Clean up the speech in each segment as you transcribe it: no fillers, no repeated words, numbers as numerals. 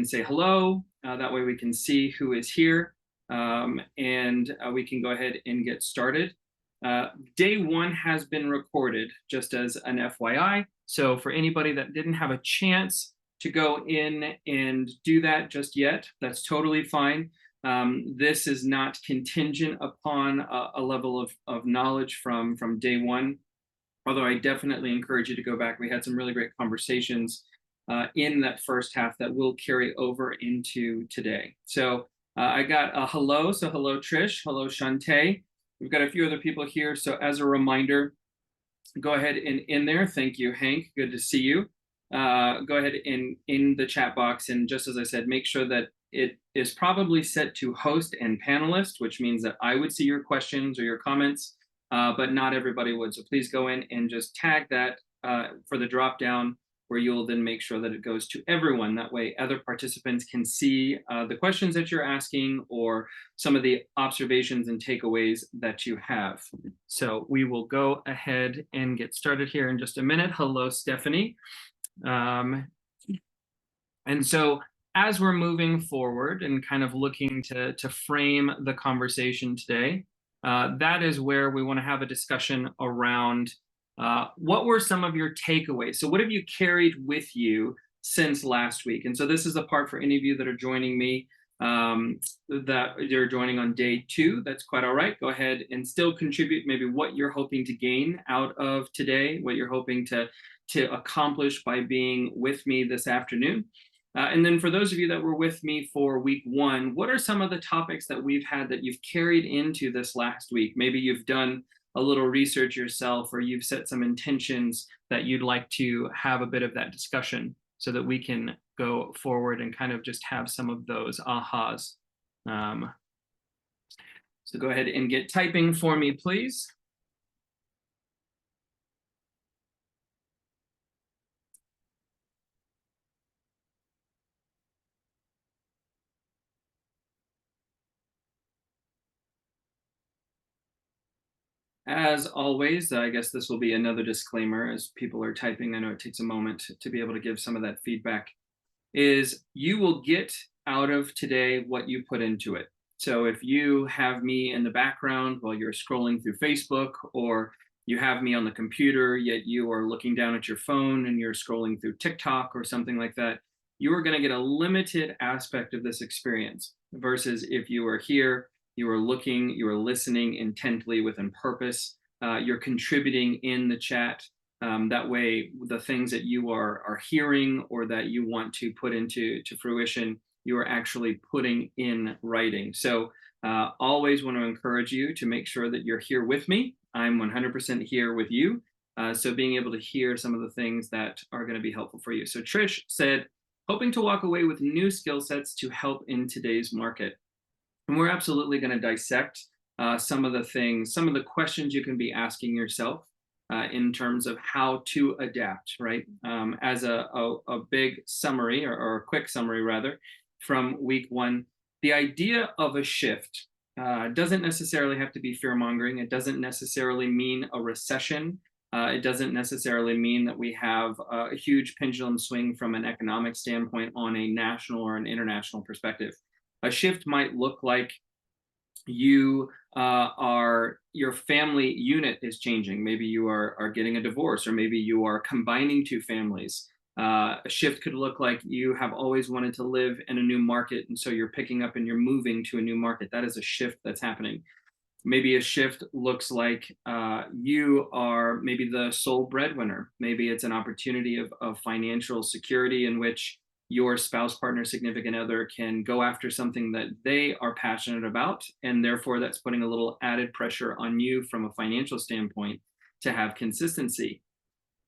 and say hello. That way we can see who is here, and we can go ahead and get started. Day one has been recorded, just as an FYI. So for anybody that didn't have a chance to go in and do that just yet, that's totally fine. This is not contingent upon a level of knowledge from day one, although I definitely encourage you to go back. We had some really great conversations in that first half that will carry over into today. So I got a hello. So hello, Trish. Hello, Shantae. We've got a few other people here. So as a reminder, go ahead and in there. Thank you, Hank. Good to see you. Go ahead and in the chat box. And just as I said, make sure that it is probably set to host and panelist, which means that I would see your questions or your comments, but not everybody would. So please go in and just tag that for the drop down, where you'll then make sure that it goes to everyone. That way other participants can see the questions that you're asking or some of the observations and takeaways that you have. So we will go ahead and get started here in just a minute. Hello, Stephanie. And so as we're moving forward and kind of looking to frame the conversation today, that is where we want to have a discussion around what were some of your takeaways? So what have you carried with you since last week? And so this is the part for any of you that are joining me, that you're joining on day two. That's quite all right. Go ahead and still contribute maybe what you're hoping to gain out of today, what you're hoping to accomplish by being with me this afternoon. And then for those of you that were with me for week one, what are some of the topics that we've had that you've carried into this last week? Maybe you've done a little research yourself, or you've set some intentions that you'd like to have a bit of that discussion so that we can go forward and kind of just have some of those ahas. So go ahead and get typing for me, please. As always, I guess this will be another disclaimer as people are typing. I know it takes a moment to be able to give some of that feedback, is you will get out of today what you put into it. So if you have me in the background while you're scrolling through Facebook, or you have me on the computer, yet you are looking down at your phone and you're scrolling through TikTok or something like that, you are going to get a limited aspect of this experience versus if you are here, you are looking, you are listening intently within purpose, you're contributing in the chat. That way, the things that you are hearing or that you want to put into fruition, you are actually putting in writing. So always want to encourage you to make sure that you're here with me. I'm 100% here with you. So being able to hear some of the things that are going to be helpful for you. So Trish said, hoping to walk away with new skill sets to help in today's market. And we're absolutely going to dissect some of the things, some of the questions you can be asking yourself in terms of how to adapt, right? As a big summary, or a quick summary rather, from week one, the idea of a shift doesn't necessarily have to be fear-mongering. It doesn't necessarily mean a recession. It doesn't necessarily mean that we have a huge pendulum swing from an economic standpoint on a national or an international perspective. A shift might look like your family unit is changing. Maybe you are getting a divorce, or maybe you are combining two families. A shift could look like you have always wanted to live in a new market, and so you're picking up and you're moving to a new market. That is a shift that's happening. Maybe a shift looks like you are maybe the sole breadwinner. Maybe it's an opportunity of financial security in which your spouse, partner, significant other can go after something that they are passionate about, and therefore that's putting a little added pressure on you from a financial standpoint to have consistency.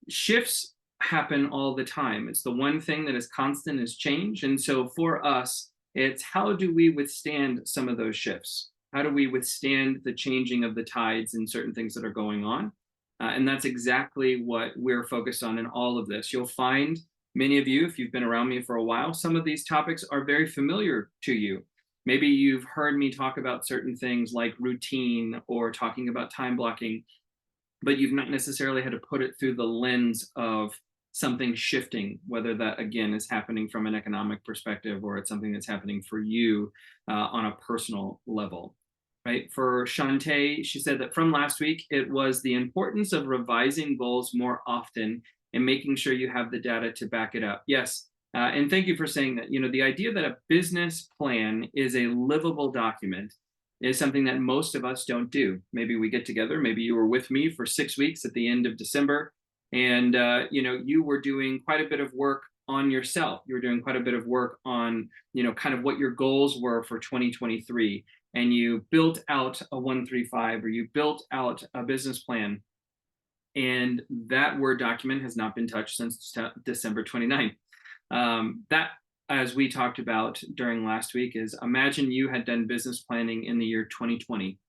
Shifts happen all the time. It's the one thing that is constant is change. And so for us, it's how do we withstand some of those shifts? How do we withstand the changing of the tides and certain things that are going on? And that's exactly what we're focused on in all of this. You'll find many of you, if you've been around me for a while, some of these topics are very familiar to you. Maybe you've heard me talk about certain things like routine or talking about time blocking, but you've not necessarily had to put it through the lens of something shifting, whether that again is happening from an economic perspective or it's something that's happening for you on a personal level. Right. For Shantae, she said that from last week, it was the importance of revising goals more often and making sure you have the data to back it up. Yes. And thank you for saying that. The idea that a business plan is a livable document is something that most of us don't do. Maybe we get together. Maybe you were with me for 6 weeks at the end of December, and you were doing quite a bit of work on yourself. You were doing quite a bit of work on kind of what your goals were for 2023, and you built out a 135 or you built out a business plan, and that Word document has not been touched since December 29th. That, as we talked about during last week, is imagine you had done business planning in the year 2020,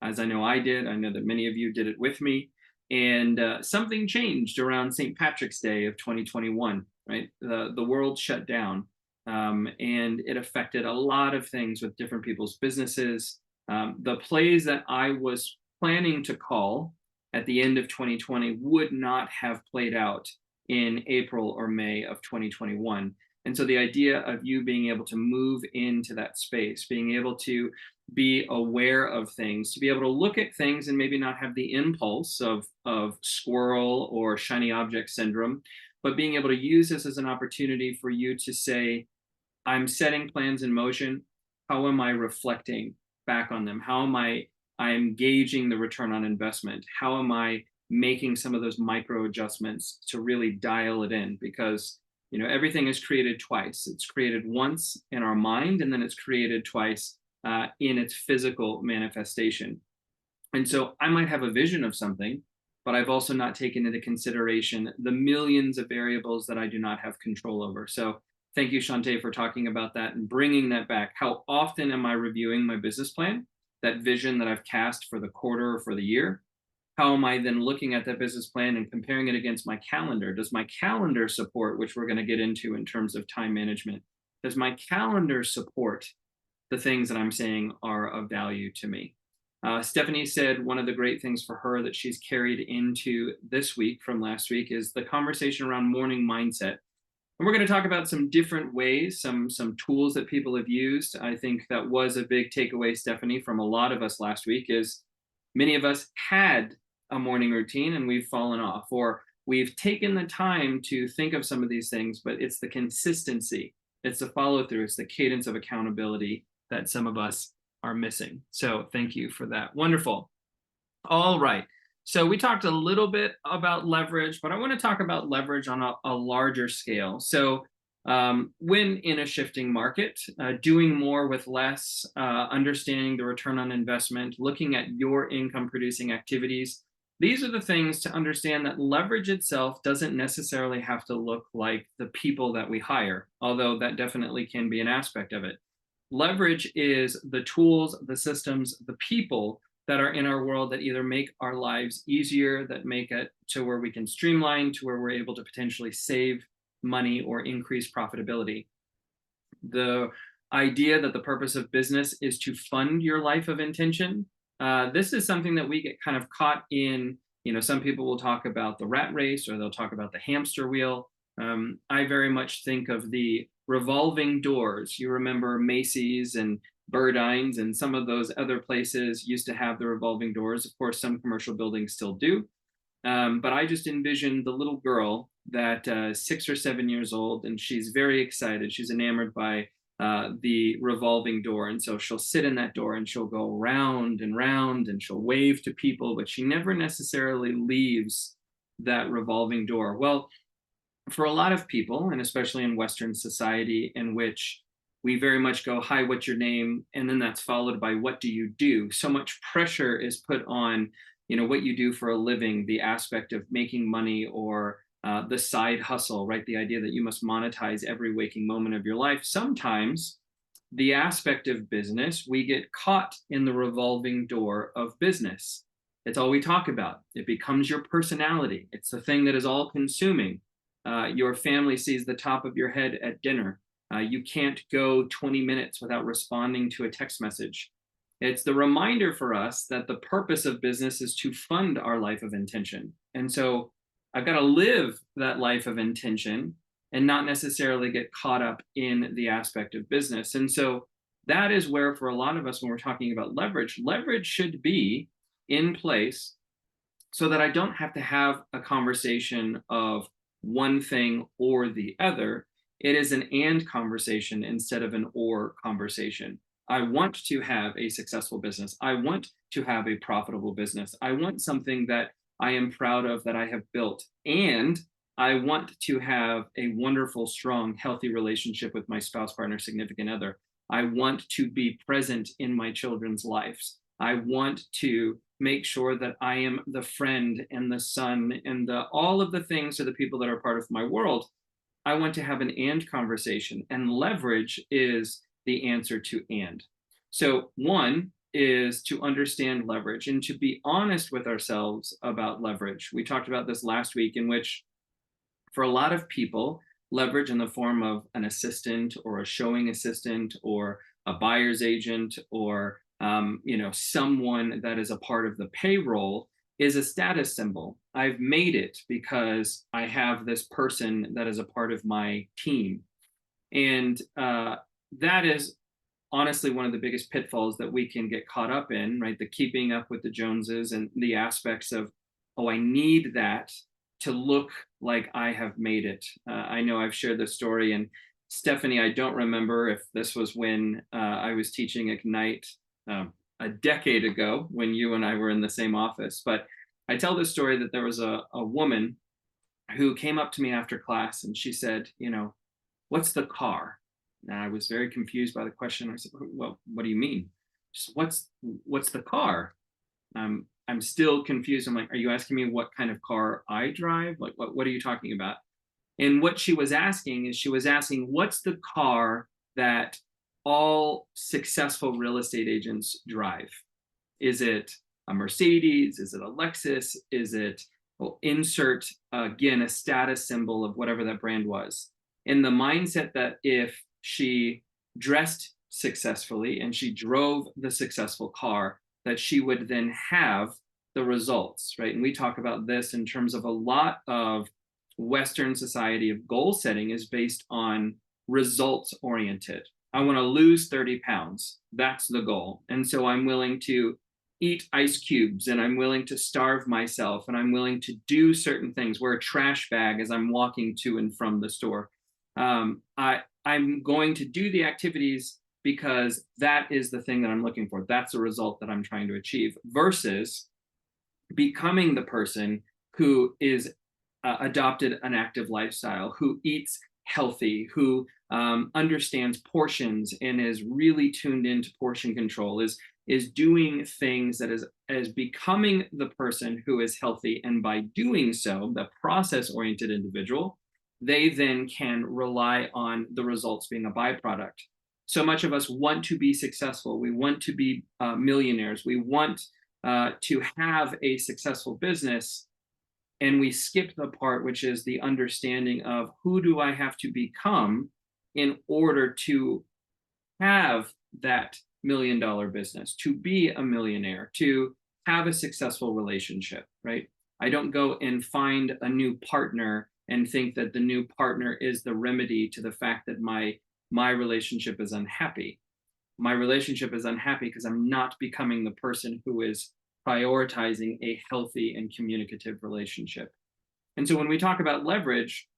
as I know I did. I know that many of you did it with me. And something changed around St. Patrick's Day of 2021, right? The world shut down, and it affected a lot of things with different people's businesses. The plays that I was planning to call at the end of 2020 would not have played out in April or May of 2021. And so the idea of you being able to move into that space, being able to be aware of things, to be able to look at things and maybe not have the impulse of squirrel or shiny object syndrome, but being able to use this as an opportunity for you to say, I'm setting plans in motion. How am I reflecting back on them? How am I'm gauging the return on investment? How am I making some of those micro adjustments to really dial it in? Because everything is created twice. It's created once in our mind, and then it's created twice in its physical manifestation. And so I might have a vision of something, but I've also not taken into consideration the millions of variables that I do not have control over. So thank you, Shantae, for talking about that and bringing that back. How often am I reviewing my business plan, that vision that I've cast for the quarter or for the year? How am I then looking at that business plan and comparing it against my calendar? Does my calendar support, which we're going to get into in terms of time management, does my calendar support the things that I'm saying are of value to me? Stephanie said one of the great things for her that she's carried into this week from last week is the conversation around morning mindset. And we're going to talk about some different ways, some tools that people have used. I think that was a big takeaway, Stephanie, from a lot of us last week is many of us had a morning routine and we've fallen off, or we've taken the time to think of some of these things, but it's the consistency, it's the follow through, it's the cadence of accountability that some of us are missing. So thank you for that. Wonderful. All right. So we talked a little bit about leverage, but I want to talk about leverage on a larger scale. So when in a shifting market, doing more with less, understanding the return on investment, looking at your income producing activities, these are the things to understand that leverage itself doesn't necessarily have to look like the people that we hire, although that definitely can be an aspect of it. Leverage is the tools, the systems, the people that are in our world that either make our lives easier, that make it to where we can streamline, to where we're able to potentially save money or increase profitability. The idea that the purpose of business is to fund your life of intention. This is something that we get kind of caught in. Some people will talk about the rat race or they'll talk about the hamster wheel. I very much think of the revolving doors. You remember Macy's and Burdines and some of those other places used to have the revolving doors. Of course, some commercial buildings still do. But I just envisioned the little girl that 6 or 7 years old, and she's very excited. She's enamored by the revolving door. And so she'll sit in that door and she'll go round and round and she'll wave to people, but she never necessarily leaves that revolving door. Well, for a lot of people, and especially in Western society, in which we very much go, hi, what's your name? And then that's followed by, what do you do? So much pressure is put on, what you do for a living, the aspect of making money or the side hustle, right? The idea that you must monetize every waking moment of your life. Sometimes the aspect of business, we get caught in the revolving door of business. It's all we talk about. It becomes your personality. It's the thing that is all consuming. Your family sees the top of your head at dinner. You can't go 20 minutes without responding to a text message. It's the reminder for us that the purpose of business is to fund our life of intention. And so I've got to live that life of intention and not necessarily get caught up in the aspect of business. And so that is where, for a lot of us, when we're talking about leverage, leverage should be in place so that I don't have to have a conversation of one thing or the other. It is an and conversation instead of an or conversation. I want to have a successful business. I want to have a profitable business. I want something that I am proud of that I have built. And I want to have a wonderful, strong, healthy relationship with my spouse, partner, significant other. I want to be present in my children's lives. I want to make sure that I am the friend and the son and all of the things to the people that are part of my world. I want to have an and conversation, and leverage is the answer to and. So one is to understand leverage and to be honest with ourselves about leverage. We talked about this last week, in which for a lot of people, leverage in the form of an assistant or a showing assistant or a buyer's agent or someone that is a part of the payroll is a status symbol. I've made it because I have this person that is a part of my team. And that is honestly one of the biggest pitfalls that we can get caught up in, right? The keeping up with the Joneses and the aspects of, oh, I need that to look like I have made it. I know I've shared this story, and Stephanie, I don't remember if this was when I was teaching Ignite a decade ago when you and I were in the same office, but I tell this story that there was a woman who came up to me after class and she said, what's the car? And I was very confused by the question. I said, well, what do you mean? She said, what's the car? I'm still confused. I'm like, are you asking me what kind of car I drive? Like, what are you talking about? And what she was asking is, she was asking, what's the car that all successful real estate agents drive? Is it a Mercedes? Is it a Lexus? Is it, well, insert again a status symbol of whatever that brand was. In the mindset that if she dressed successfully and she drove the successful car, that she would then have the results, right? And we talk about this in terms of a lot of Western society of goal setting is based on results oriented. I want to lose 30 pounds. That's the goal. And so I'm willing to eat ice cubes, and I'm willing to starve myself, and I'm willing to do certain things, wear a trash bag as I'm walking to and from the store. I'm going to do the activities because that is the thing that I'm looking for. That's the result that I'm trying to achieve, versus becoming the person who is adopted an active lifestyle, who eats healthy, who understands portions and is really tuned into portion control, is doing things that is becoming the person who is healthy. And by doing so, the process-oriented individual, they then can rely on the results being a byproduct. So much of us want to be successful. We want to be millionaires. We want to have a successful business. And we skip the part, which is the understanding of, who do I have to become in order to have that $1 million business, to be a millionaire, to have a successful relationship, right? I don't go and find a new partner and think that the new partner is the remedy to the fact that my relationship is unhappy. My relationship is unhappy because I'm not becoming the person who is prioritizing a healthy and communicative relationship. And so when we talk about leverage,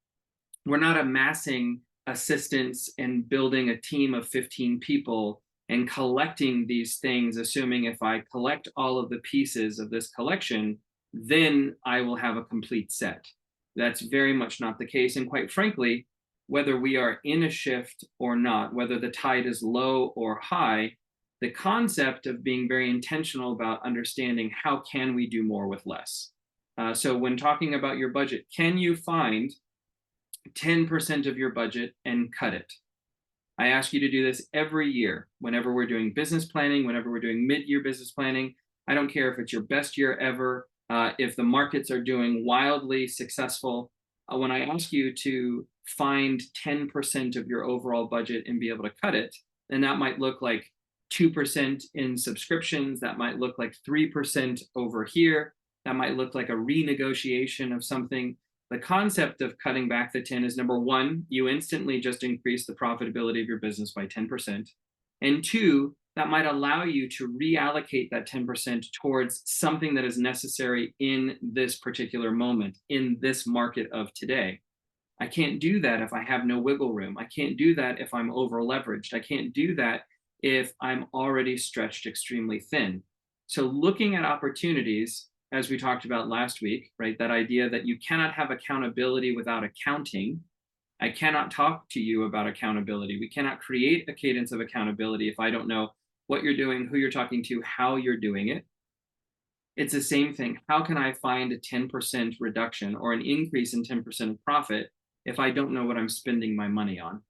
we're not amassing assistants and building a team of 15 people and collecting these things, assuming if I collect all of the pieces of this collection, then I will have a complete set. That's very much not the case. And quite frankly, whether we are in a shift or not, whether the tide is low or high, the concept of being very intentional about understanding how can we do more with less. So when talking about your budget, can you find 10% of your budget and cut it? I ask you to do this every year. Whenever we're doing business planning, whenever we're doing mid-year business planning, I don't care if it's your best year ever, if the markets are doing wildly successful, when I ask you to find 10% of your overall budget and be able to cut it, then that might look like 2% in subscriptions, that might look like 3% over here, that might look like a renegotiation of something. The concept of cutting back the 10 is number one, you instantly just increase the profitability of your business by 10%. And two, that might allow you to reallocate that 10% towards something that is necessary in this particular moment, in this market of today. I can't do that if I have no wiggle room. I can't do that if I'm over leveraged. I can't do that if I'm already stretched extremely thin. So, looking at opportunities, as we talked about last week, right? That idea that you cannot have accountability without accounting. I cannot talk to you about accountability. We cannot create a cadence of accountability if I don't know what you're doing, who you're talking to, how you're doing it. It's the same thing. How can I find a 10% reduction or an increase in 10% of profit if I don't know what I'm spending my money on?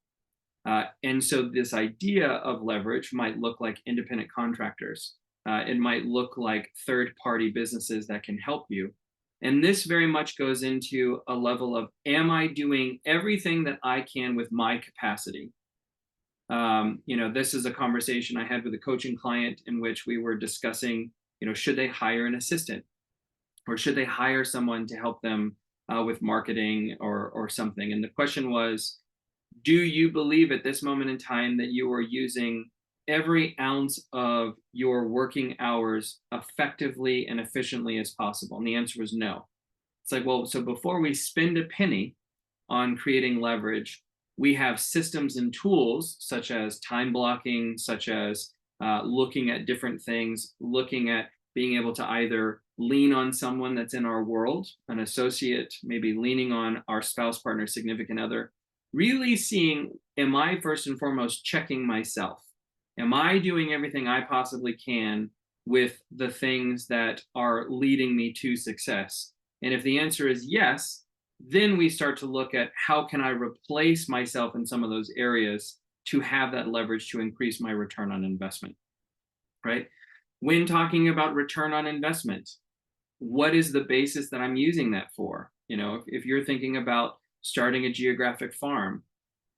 And so this idea of leverage might look like independent contractors. It might look like third-party businesses that can help you. And this very much goes into a level of, am I doing everything that I can with my capacity? This is a conversation I had with a coaching client in which we were discussing, should they hire an assistant or should they hire someone to help them with marketing or something? And the question was, do you believe at this moment in time that you are using every ounce of your working hours effectively and efficiently as possible? And the answer was no. It's like, well, so before we spend a penny on creating leverage, we have systems and tools such as time blocking, such as looking at different things, looking at being able to either lean on someone that's in our world, an associate, maybe leaning on our spouse, partner, significant other, really seeing, am I first and foremost checking myself? Am I doing everything I possibly can with the things that are leading me to success? And if the answer is yes, then we start to look at how can I replace myself in some of those areas to have that leverage to increase my return on investment, right? When talking about return on investment, what is the basis that I'm using that for? If you're thinking about starting a geographic farm,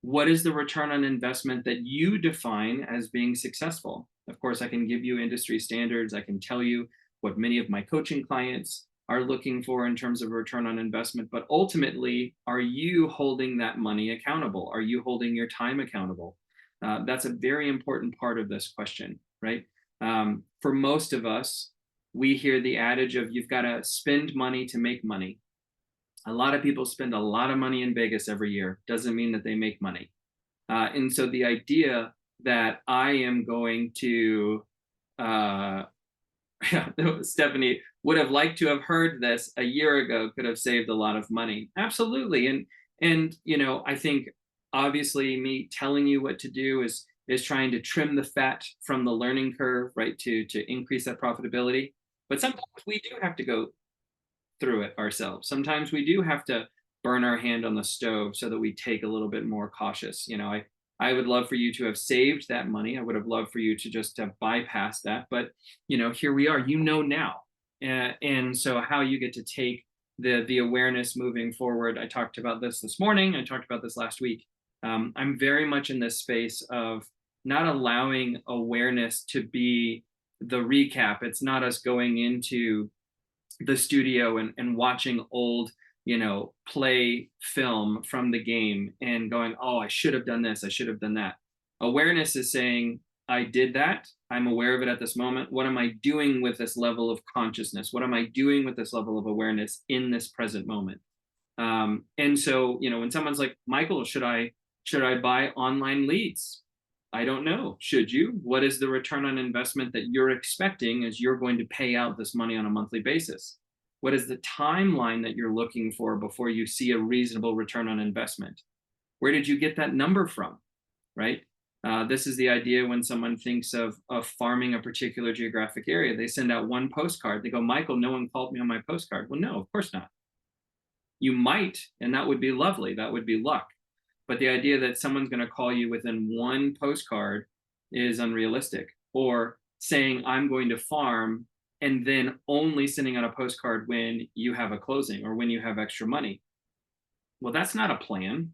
what is the return on investment that you define as being successful? Of course, I can give you industry standards. I can tell you what many of my coaching clients are looking for in terms of return on investment. But ultimately, are you holding that money accountable? Are you holding your time accountable? That's a very important part of this question, right? For most of us, we hear the adage of you've got to spend money to make money. A lot of people spend a lot of money in Vegas every year. Doesn't mean that they make money. And so the idea that I am going to, Stephanie would have liked to have heard this a year ago, could have saved a lot of money. Absolutely. And I think obviously me telling you what to do is trying to trim the fat from the learning curve, right? To increase that profitability. But sometimes we do have to go through it ourselves. Sometimes we do have to burn our hand on the stove so that we take a little bit more cautious. I would love for you to have saved that money. I would have loved for you to just have bypassed that. But here we are. Now, and so how you get to take the awareness moving forward. I talked about this morning. I talked about this last week. I'm very much in this space of not allowing awareness to be the recap. It's not us going into the studio and watching old play film from the game and going, oh, I should have done this, I should have done that. Awareness is saying, I did that, I'm aware of it at this moment. What am I doing with this level of consciousness? What am I doing with this level of awareness in this present moment? And so when someone's like, Michael, should I buy online leads? I don't know. Should you? What is the return on investment that you're expecting as you're going to pay out this money on a monthly basis? What is the timeline that you're looking for before you see a reasonable return on investment? Where did you get that number from, right? This is the idea when someone thinks of farming a particular geographic area. They send out one postcard. They go, Michael, no one called me on my postcard. Well, no, of course not. You might, and that would be lovely. That would be luck. But the idea that someone's going to call you within one postcard is unrealistic. Or saying, I'm going to farm, and then only sending out a postcard when you have a closing or when you have extra money. Well, that's not a plan.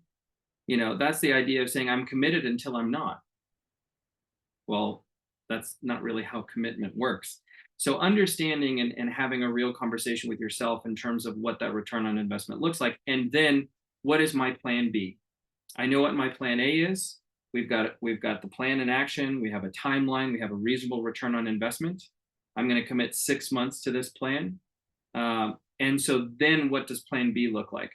That's the idea of saying, I'm committed until I'm not. Well, that's not really how commitment works. So understanding and having a real conversation with yourself in terms of what that return on investment looks like. And then what is my plan B? I know what my plan A is. We've got the plan in action. We have a timeline. We have a reasonable return on investment. I'm going to commit 6 months to this plan. And so then what does plan B look like?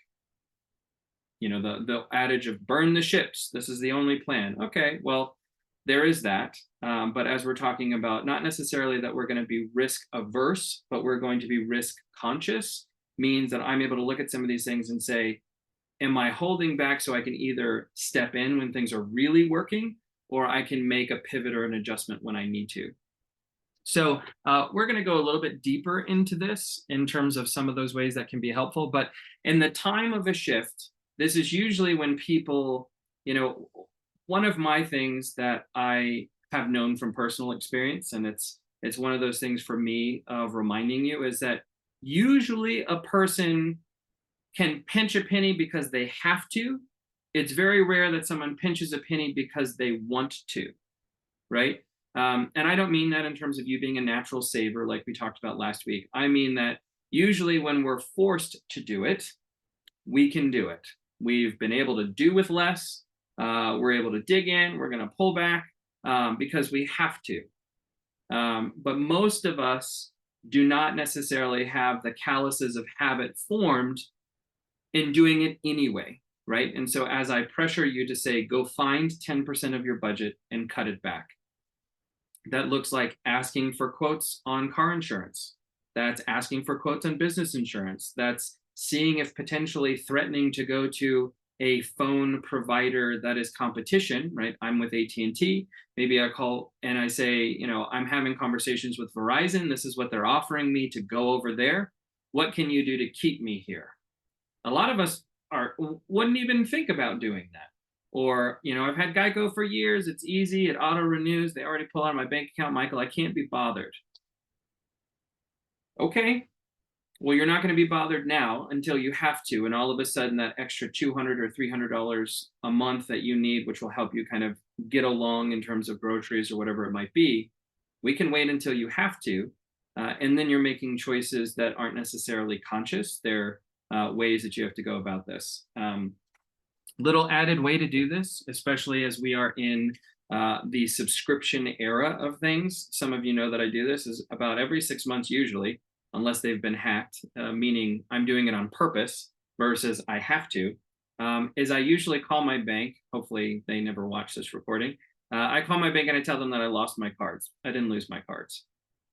The adage of burn the ships. This is the only plan. Okay, well, there is that. But as we're talking about, not necessarily that we're going to be risk averse, but we're going to be risk conscious, means that I'm able to look at some of these things and say, am I holding back so I can either step in when things are really working, or I can make a pivot or an adjustment when I need to? So we're going to go a little bit deeper into this in terms of some of those ways that can be helpful. But in the time of a shift, this is usually when people, one of my things that I have known from personal experience, and it's one of those things for me of reminding you, is that usually a person can pinch a penny because they have to. It's very rare that someone pinches a penny because they want to, right? And I don't mean that in terms of you being a natural saver like we talked about last week. I mean that usually when we're forced to do it, we can do it. We've been able to do with less. We're able to dig in. We're going to pull back because we have to. But most of us do not necessarily have the calluses of habit formed in doing it anyway, right? And so as I pressure you to say, go find 10% of your budget and cut it back. That looks like asking for quotes on car insurance. That's asking for quotes on business insurance. That's seeing if potentially threatening to go to a phone provider that is competition, right? I'm with AT&T. Maybe I call and I say, I'm having conversations with Verizon. This is what they're offering me to go over there. What can you do to keep me here? A lot of us wouldn't even think about doing that. Or, I've had Geico for years. It's easy. It auto renews. They already pull out of my bank account. Michael, I can't be bothered. Okay. Well, you're not going to be bothered now until you have to. And all of a sudden that extra $200 or $300 a month that you need, which will help you kind of get along in terms of groceries or whatever it might be, we can wait until you have to. And then you're making choices that aren't necessarily conscious. They're ways that you have to go about this. Little added way to do this, especially as we are in the subscription era of things. Some of you know that I do this is about every 6 months usually, unless they've been hacked, meaning I'm doing it on purpose versus I have to, is I usually call my bank. Hopefully they never watch this recording. I call my bank and I tell them that I lost my cards. I didn't lose my cards,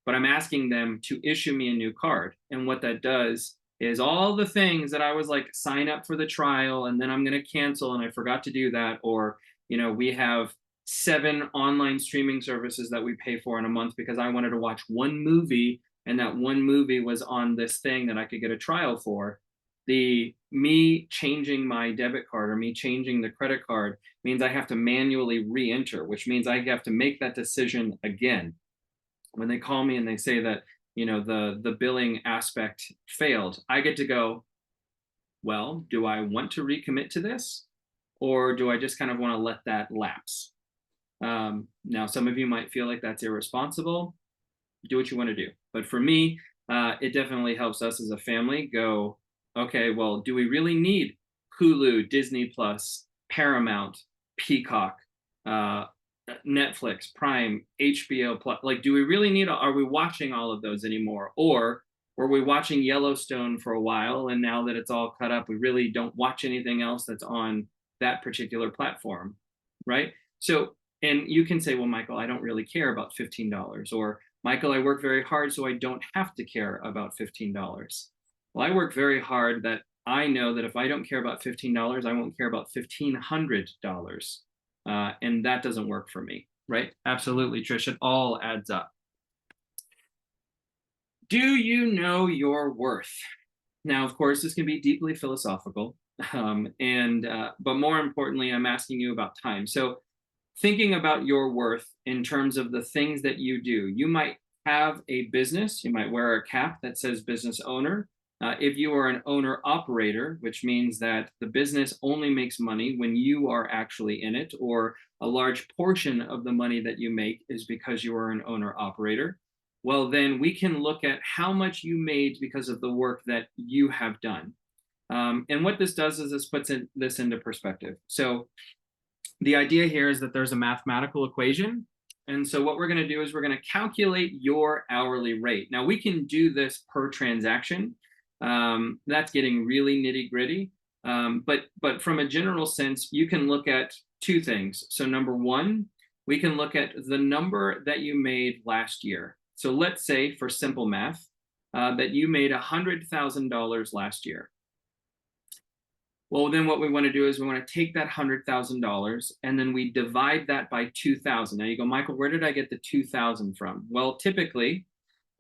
but I'm asking them to issue me a new card. And what that does is all the things that I was like, sign up for the trial and then I'm going to cancel and I forgot to do that. Or, we have 7 online streaming services that we pay for in a month because I wanted to watch one movie and that one movie was on this thing that I could get a trial for. Me changing my debit card or me changing the credit card means I have to manually re-enter, which means I have to make that decision again. When they call me and they say that, the billing aspect failed, I get to go, well, do I want to recommit to this? Or do I just kind of want to let that lapse? Now, some of you might feel like that's irresponsible. Do what you want to do. But for me, it definitely helps us as a family go, okay, well, do we really need Hulu, Disney Plus, Paramount, Peacock, Netflix, Prime, HBO Plus? Like, do we really need, are we watching all of those anymore? Or were we watching Yellowstone for a while and now that it's all cut up, we really don't watch anything else that's on that particular platform, right? So, and you can say, well, Michael, I don't really care about $15. Or Michael, I work very hard so I don't have to care about $15. Well, I work very hard that I know that if I don't care about $15, I won't care about $1,500. And that doesn't work for me, right? Absolutely, Trish, it all adds up. Do you know your worth? Now, of course, this can be deeply philosophical, but more importantly, I'm asking you about time. So thinking about your worth in terms of the things that you do, you might have a business, you might wear a cap that says business owner. If you are an owner operator, which means that the business only makes money when you are actually in it, or a large portion of the money that you make is because you are an owner operator. well, then we can look at how much you made because of the work that you have done. And what this does is this puts this into perspective. So the idea here is that there's a mathematical equation. And so what we're going to do is we're going to calculate your hourly rate. Now we can do this per transaction. That's getting really nitty gritty. But from a general sense, you can look at two things. So number one, we can look at the number that you made last year. So let's say for simple math, that you made $100,000 last year. Well, then what we want to do is we want to take that $100,000 and then we divide that by 2,000. Now you go, Michael, where did I get the 2,000 from? Well, typically,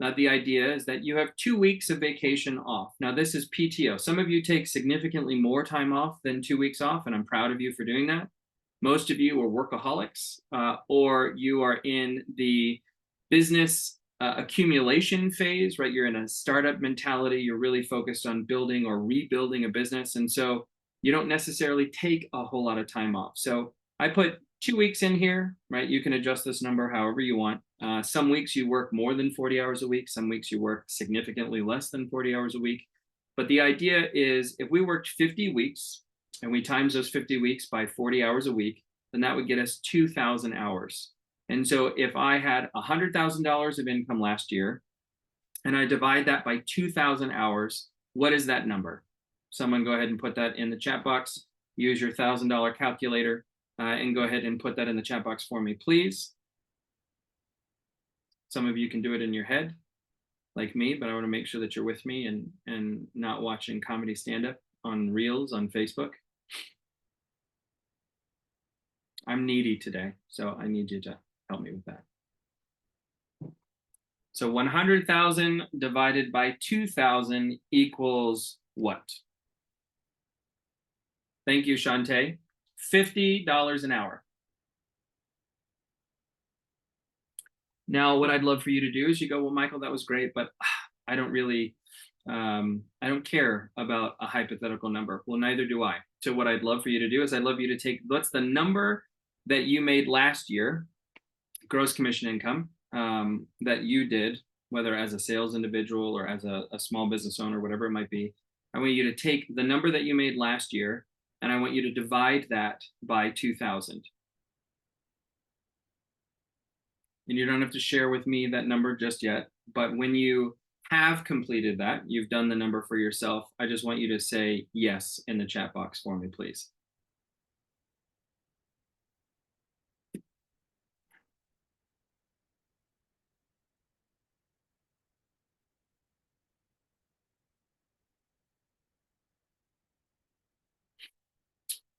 the idea is that you have 2 weeks of vacation off. Now this is PTO. Some of you take significantly more time off than 2 weeks off, and I'm proud of you for doing that. Most of you are workaholics, or you are in the business accumulation phase, right? You're in a startup mentality. You're really focused on building or rebuilding a business. And so you don't necessarily take a whole lot of time off. So I put 2 weeks in here, right? You can adjust this number however you want. Some weeks you work more than 40 hours a week. Some weeks you work significantly less than 40 hours a week. But the idea is if we worked 50 weeks and we times those 50 weeks by 40 hours a week, then that would get us 2,000 hours. And so if I had $100,000 of income last year and I divide that by 2,000 hours, what is that number? Someone go ahead and put that in the chat box. Use your $1,000 calculator and go ahead and put that in the chat box for me, please. Some of you can do it in your head like me, but I want to make sure that you're with me and not watching comedy stand-up on Reels on Facebook. I'm needy today, so I need you to help me with that. So 100,000 divided by 2,000 equals what? Thank you, Shantae. $50 an hour. Now, what I'd love for you to do is you go, well, Michael, that was great, but I don't really, I don't care about a hypothetical number. Well, neither do I. So what I'd love for you to do is I'd love you to take, what's the number that you made last year, gross commission income, that you did, whether as a sales individual or as a small business owner, whatever it might be. I want you to take the number that you made last year, and I want you to divide that by 2,000. And you don't have to share with me that number just yet, but when you have completed that, you've done the number for yourself, I just want you to say yes in the chat box for me, please.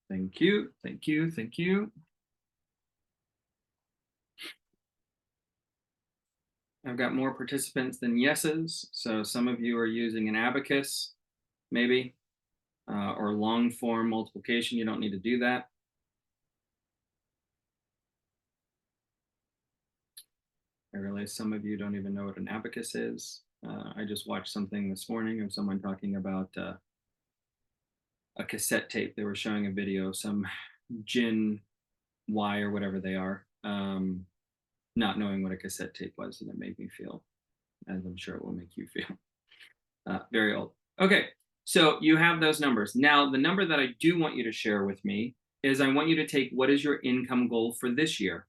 Thank you, thank you, thank you. I've got more participants than yeses, so some of you are using an abacus, maybe, or long form multiplication. You don't need to do that. I realize some of you don't even know what an abacus is. I just watched something this morning of someone talking about a cassette tape. They were showing a video of some Gen Y or whatever they are, not knowing what a cassette tape was, and it made me feel, as I'm sure it will make you feel, very old. Okay, so you have those numbers. Now, the number that I do want you to share with me is I want you to take what is your income goal for this year,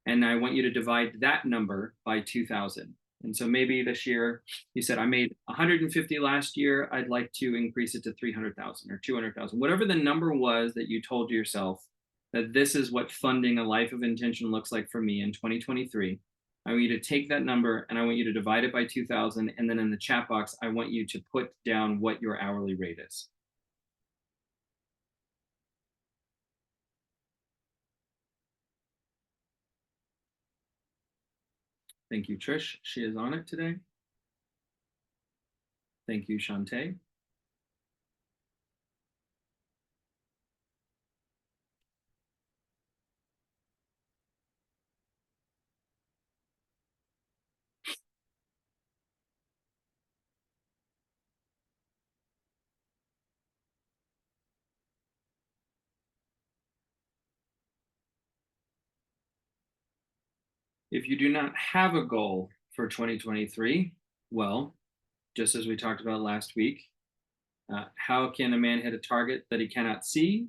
and I want you to divide that number by 2,000. And so maybe this year you said I made 150 last year. I'd like to increase it to 300,000 or 200,000, whatever the number was that you told yourself that this is what funding a life of intention looks like for me in 2023. I want you to take that number and I want you to divide it by 2,000. And then in the chat box, I want you to put down what your hourly rate is. Thank you, Trish. She is on it today. Thank you, Shantae. If you do not have a goal for 2023? Well, just as we talked about last week, how can a man hit a target that he cannot see?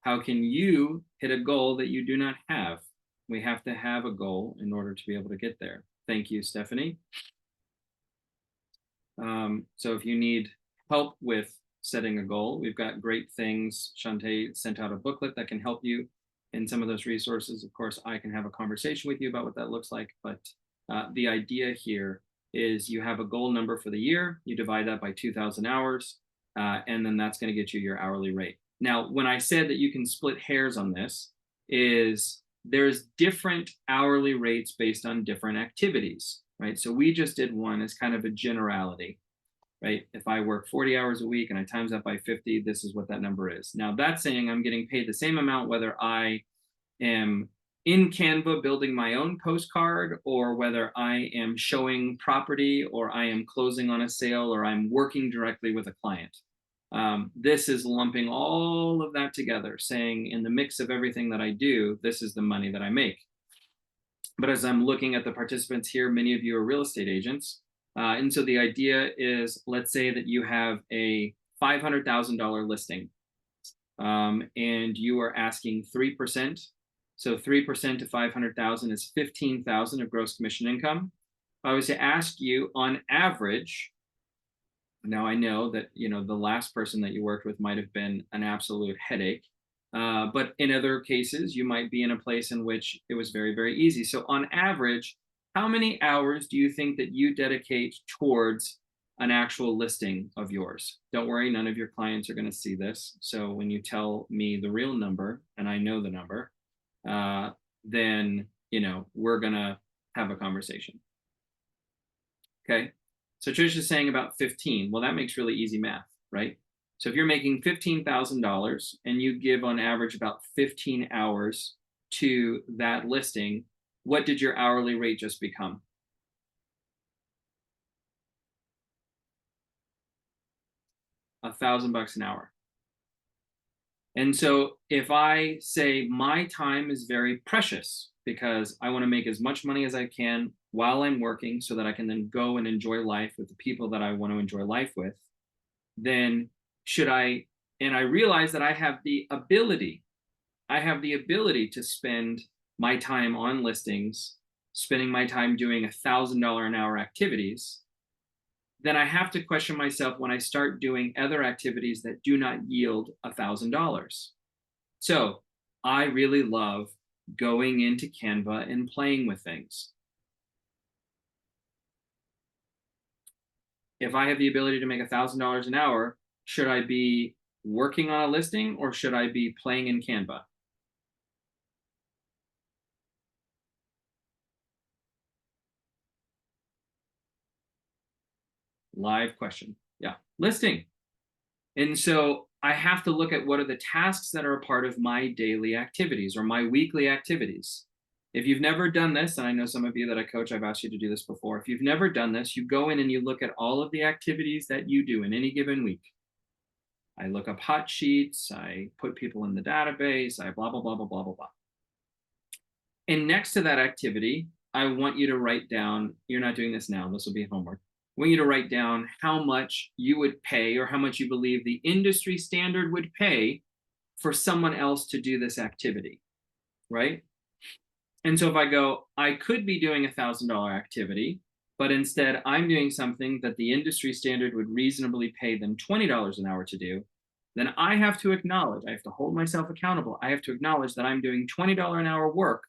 How can you hit a goal that you do not have? We have to have a goal in order to be able to get there. Thank you, Stephanie. So if you need help with setting a goal, we've got great things. Shantae sent out a booklet that can help you in some of those resources. Of course, I can have a conversation with you about what that looks like, but the idea here is you have a goal number for the year, you divide that by 2,000 hours, and then that's going to get you your hourly rate. Now, when I said that you can split hairs on this, is there's different hourly rates based on different activities, right? So we just did one as kind of a generality, right? If I work 40 hours a week and I times that by 50, this is what that number is. Now that's saying I'm getting paid the same amount whether I am in Canva building my own postcard, or whether I am showing property, or I am closing on a sale, or I'm working directly with a client. This is lumping all of that together, saying in the mix of everything that I do, this is the money that I make. But as I'm looking at the participants here, many of you are real estate agents. And so the idea is, let's say that you have a $500,000 listing, and you are asking 3%. So 3% of 500,000 is 15,000 of gross commission income. If I was to ask you on average, now I know that the last person that you worked with might have been an absolute headache, but in other cases you might be in a place in which it was very, very easy. So on average, how many hours do you think that you dedicate towards an actual listing of yours? Don't worry, none of your clients are going to see this. So when you tell me the real number, and I know the number, then we're going to have a conversation. Okay. So Trish is saying about 15. Well, that makes really easy math, right? So if you're making $15,000 and you give on average about 15 hours to that listing, what did your hourly rate just become? $1,000 an hour. And so if I say my time is very precious because I want to make as much money as I can while I'm working so that I can then go and enjoy life with the people that I want to enjoy life with, then and I realize that I have the ability to spend my time on listings, spending my time doing $1,000 an hour activities, then I have to question myself when I start doing other activities that do not yield $1,000. So I really love going into Canva and playing with things. If I have the ability to make $1,000 an hour, should I be working on a listing or should I be playing in Canva? Live question. Yeah, listing. And so I have to look at what are the tasks that are a part of my daily activities or my weekly activities. If you've never done this, and I know some of you that I coach, I've asked you to do this before. If you've never done this, you go in and you look at all of the activities that you do in any given week. I look up hot sheets, I put people in the database, I blah, blah, blah, blah, blah, blah, blah. And next to that activity, I want you to write down, you're not doing this now, this will be homework. I want you to write down how much you would pay or how much you believe the industry standard would pay for someone else to do this activity, right? And so if I go, I could be doing $1,000 activity, but instead I'm doing something that the industry standard would reasonably pay them $20 an hour to do, then I have to acknowledge, I have to hold myself accountable. I have to acknowledge that I'm doing $20 an hour work,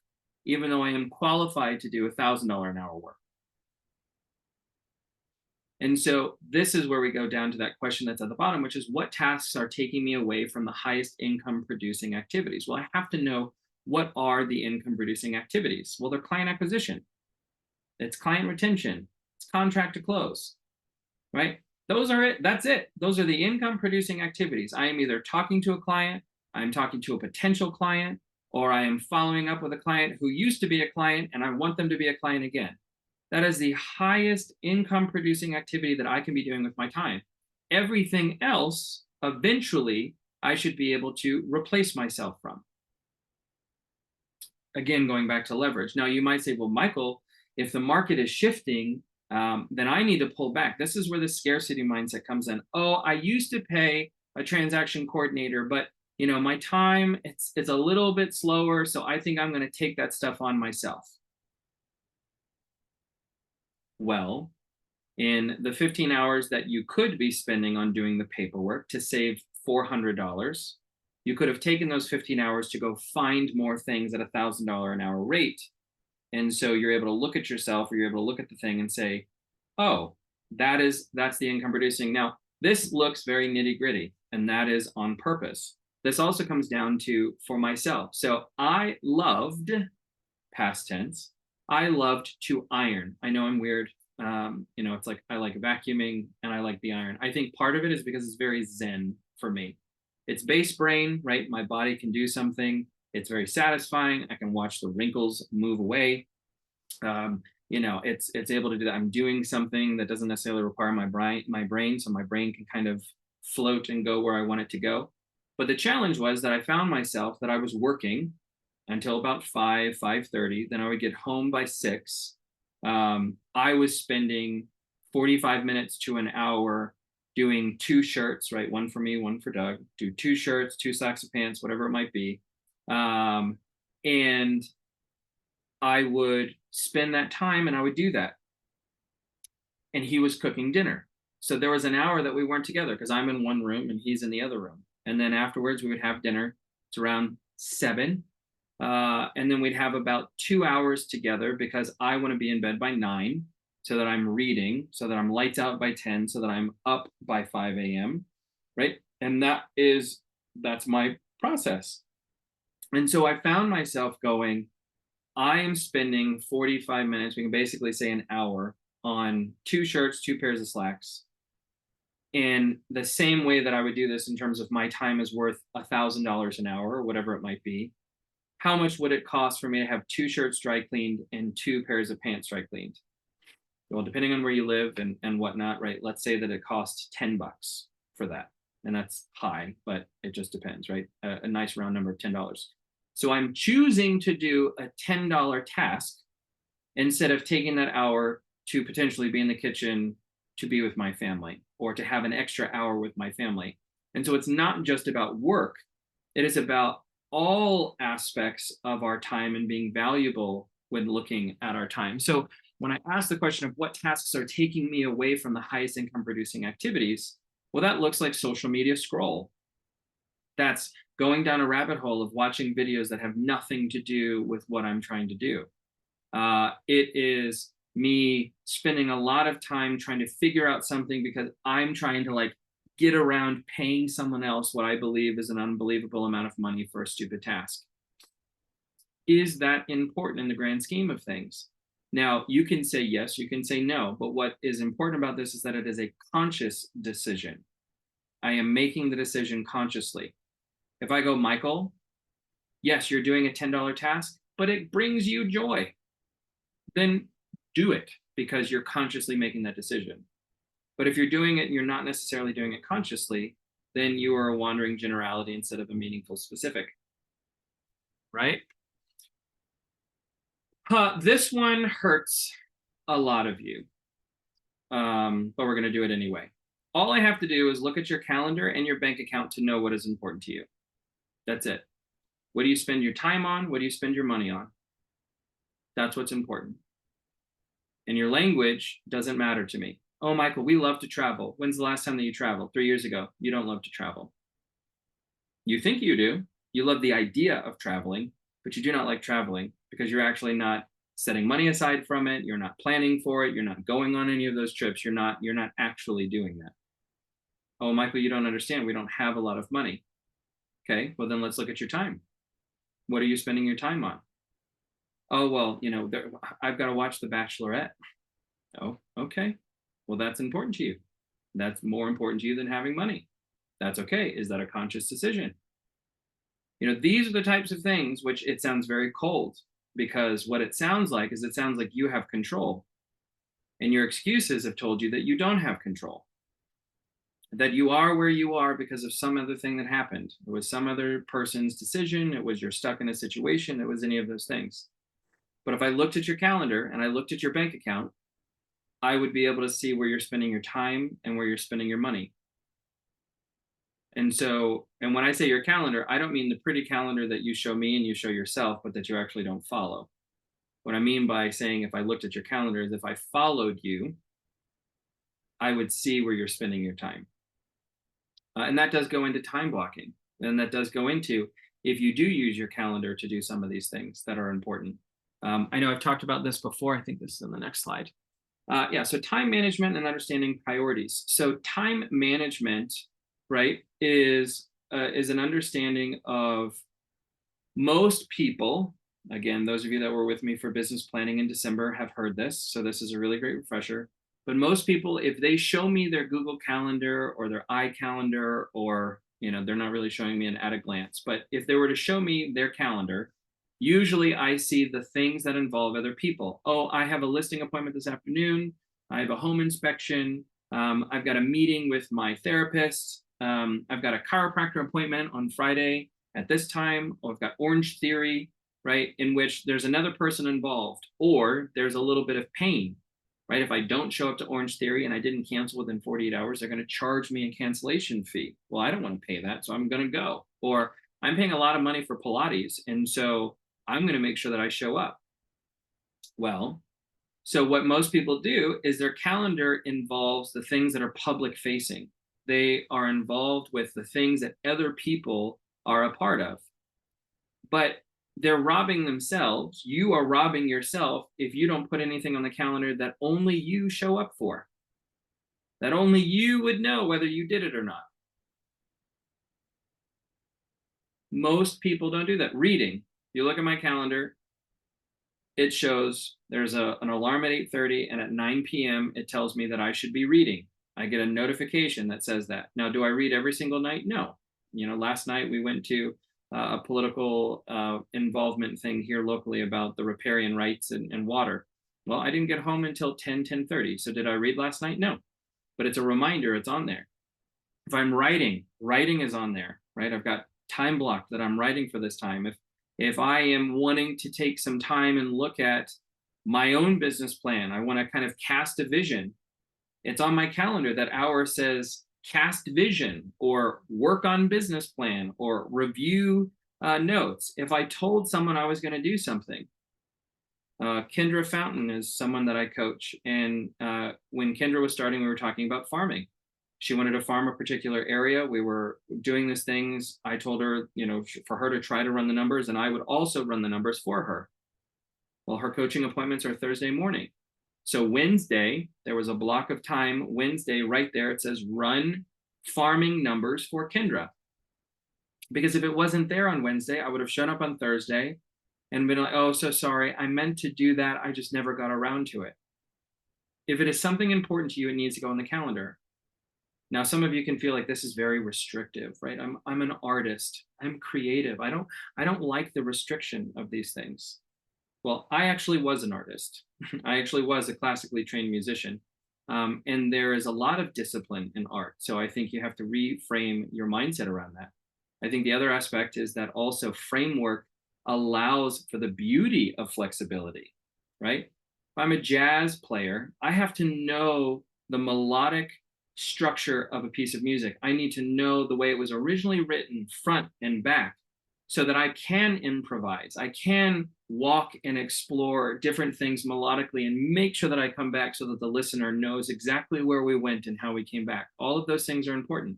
even though I am qualified to do $1,000 an hour work. And so this is where we go down to that question that's at the bottom, which is what tasks are taking me away from the highest income producing activities? Well, I have to know what are the income producing activities? Well, they're client acquisition, it's client retention, it's contract to close, right? Those are it. That's it. Those are the income producing activities. I am either talking to a client, I'm talking to a potential client, or I am following up with a client who used to be a client and I want them to be a client again. That is the highest income producing activity that I can be doing with my time. Everything else, eventually, I should be able to replace myself from. Again, going back to leverage. Now, you might say, well, Michael, If the market is shifting, then I need to pull back. This is where the scarcity mindset comes in. Oh, I used to pay a transaction coordinator, but my time, it's a little bit slower, so I think I'm going to take that stuff on myself. Well, in the 15 hours that you could be spending on doing the paperwork to save $400, you could have taken those 15 hours to go find more things at $1,000 an hour rate. And so you're able to look at yourself, or you're able to look at the thing and say, oh, that's the income producing. Now, this looks very nitty gritty, and that is on purpose. This also comes down to for myself. So I loved, past tense, I loved to iron. I know I'm weird. It's like I like vacuuming and I like the iron. I think part of it is because it's very zen for me. It's base brain, right? My body can do something. It's very satisfying. I can watch the wrinkles move away. It's able to do that. I'm doing something that doesn't necessarily require my brain, so my brain can kind of float and go where I want it to go. But the challenge was that I found myself that I was working until about 5:30. Then I would get home by 6. I was spending 45 minutes to an hour doing 2 shirts, right? One for me, one for Doug. Do 2 shirts, 2 socks of pants, whatever it might be. And I would spend that time and I would do that. And he was cooking dinner. So there was an hour that we weren't together because I'm in one room and he's in the other room. And then afterwards we would have dinner. It's around 7. And then we'd have about 2 hours together because I want to be in bed by 9 so that I'm reading, so that I'm lights out by 10, so that I'm up by 5 a.m. Right. And that's my process. And so I found myself going, I am spending 45 minutes, we can basically say an hour, on 2 shirts, 2 pairs of slacks. And the same way that I would do this in terms of my time is worth $1,000 an hour or whatever it might be. How much would it cost for me to have 2 shirts dry cleaned and 2 pairs of pants dry cleaned? Well, depending on where you live and whatnot, right? Let's say that it costs $10 for that. And that's high, but it just depends, right? A nice round number of $10. So I'm choosing to do a $10 task instead of taking that hour to potentially be in the kitchen to be with my family or to have an extra hour with my family. And so it's not just about work. It is about all aspects of our time and being valuable when looking at our time. So when I ask the question of what tasks are taking me away from the highest income producing activities, well, that looks like social media scroll. That's going down a rabbit hole of watching videos that have nothing to do with what I'm trying to do. It is me spending a lot of time trying to figure out something because I'm trying to get around paying someone else what I believe is an unbelievable amount of money for a stupid task. Is that important in the grand scheme of things? Now, you can say yes, you can say no, but what is important about this is that it is a conscious decision. I am making the decision consciously. If I go, Michael, yes, you're doing a $10 task, but it brings you joy, then do it because you're consciously making that decision. But if you're doing it and you're not necessarily doing it consciously, then you are a wandering generality instead of a meaningful specific, right? This one hurts a lot of you, but we're going to do it anyway. All I have to do is look at your calendar and your bank account to know what is important to you. That's it. What do you spend your time on? What do you spend your money on? That's what's important. And your language doesn't matter to me. Oh, Michael, we love to travel. When's the last time that you traveled? 3 years ago. You don't love to travel. You think you do. You love the idea of traveling, but you do not like traveling because you're actually not setting money aside from it. You're not planning for it. You're not going on any of those trips. You're not actually doing that. Oh, Michael, you don't understand. We don't have a lot of money. Okay, well, then let's look at your time. What are you spending your time on? Oh, well, I've got to watch The Bachelorette. Oh, okay. Well, that's important to you. That's more important to you than having money. That's okay. Is that a conscious decision? These are the types of things which it sounds very cold because what it sounds like is you have control. And your excuses have told you that you don't have control. That you are where you are because of some other thing that happened. It was some other person's decision. It was you're stuck in a situation. It was any of those things. But if I looked at your calendar and I looked at your bank account, I would be able to see where you're spending your time and where you're spending your money. And so, and when I say your calendar, I don't mean the pretty calendar that you show me and you show yourself, but that you actually don't follow. What I mean by saying if I looked at your calendar is if I followed you, I would see where you're spending your time. And that does go into time blocking. And that does go into if you do use your calendar to do some of these things that are important. I know I've talked about this before. I think this is in the next slide. Yeah, so time management and understanding priorities. So time management, right, is an understanding of most people. Again, those of you that were with me for business planning in December have heard this, so this is a really great refresher. But most people, if they show me their Google Calendar or their iCalendar, or they're not really showing me an at a glance, but if they were to show me their calendar, usually I see the things that involve other people. Oh, I have a listing appointment this afternoon. I have a home inspection. I've got a meeting with my therapist. I've got a chiropractor appointment on Friday at this time. Or I've got Orange Theory, right, in which there's another person involved, or there's a little bit of pain, right? If I don't show up to Orange Theory and I didn't cancel within 48 hours, they're going to charge me a cancellation fee. Well, I don't want to pay that, so I'm going to go. Or I'm paying a lot of money for Pilates, and so I'm going to make sure that I show up. Well, so what most people do is their calendar involves the things that are public facing. They are involved with the things that other people are a part of. But they're robbing themselves. You are robbing yourself if you don't put anything on the calendar that only you show up for, that only you would know whether you did it or not. Most people don't do that. Reading. You look at my calendar, it shows there's an alarm at 8:30, and at 9 p.m. it tells me that I should be reading. I get a notification that says that. Now, do I read every single night? No. Last night we went to a political involvement thing here locally about the riparian rights and water. Well, I didn't get home until 10:30. So did I read last night? No. But it's a reminder, it's on there. If I'm writing is on there, right? I've got time blocked that I'm writing for this time. If I am wanting to take some time and look at my own business plan, I want to kind of cast a vision, it's on my calendar. That hour says cast vision, or work on business plan, or review notes. If I told someone I was going to do something, Kendra Fountain is someone that I coach. And when Kendra was starting, we were talking about farming. She wanted to farm a particular area. We were doing these things. I told her, for her to try to run the numbers, and I would also run the numbers for her. Well, her coaching appointments are Thursday morning. So Wednesday, there was a block of time. Wednesday, right there, it says run farming numbers for Kendra. Because if it wasn't there on Wednesday, I would have shown up on Thursday and been like, oh, so sorry, I meant to do that. I just never got around to it. If it is something important to you, it needs to go on the calendar. Now, some of you can feel like this is very restrictive, right? I'm an artist. I'm creative. I don't like the restriction of these things. Well, I actually was an artist. I actually was a classically trained musician. And there is a lot of discipline in art. So I think you have to reframe your mindset around that. I think the other aspect is that also framework allows for the beauty of flexibility, right? If I'm a jazz player, I have to know the melodic structure of a piece of music. I need to know the way it was originally written, front and back, so that I can improvise. I can walk and explore different things melodically and make sure that I come back so that the listener knows exactly where we went and how we came back. All of those things are important.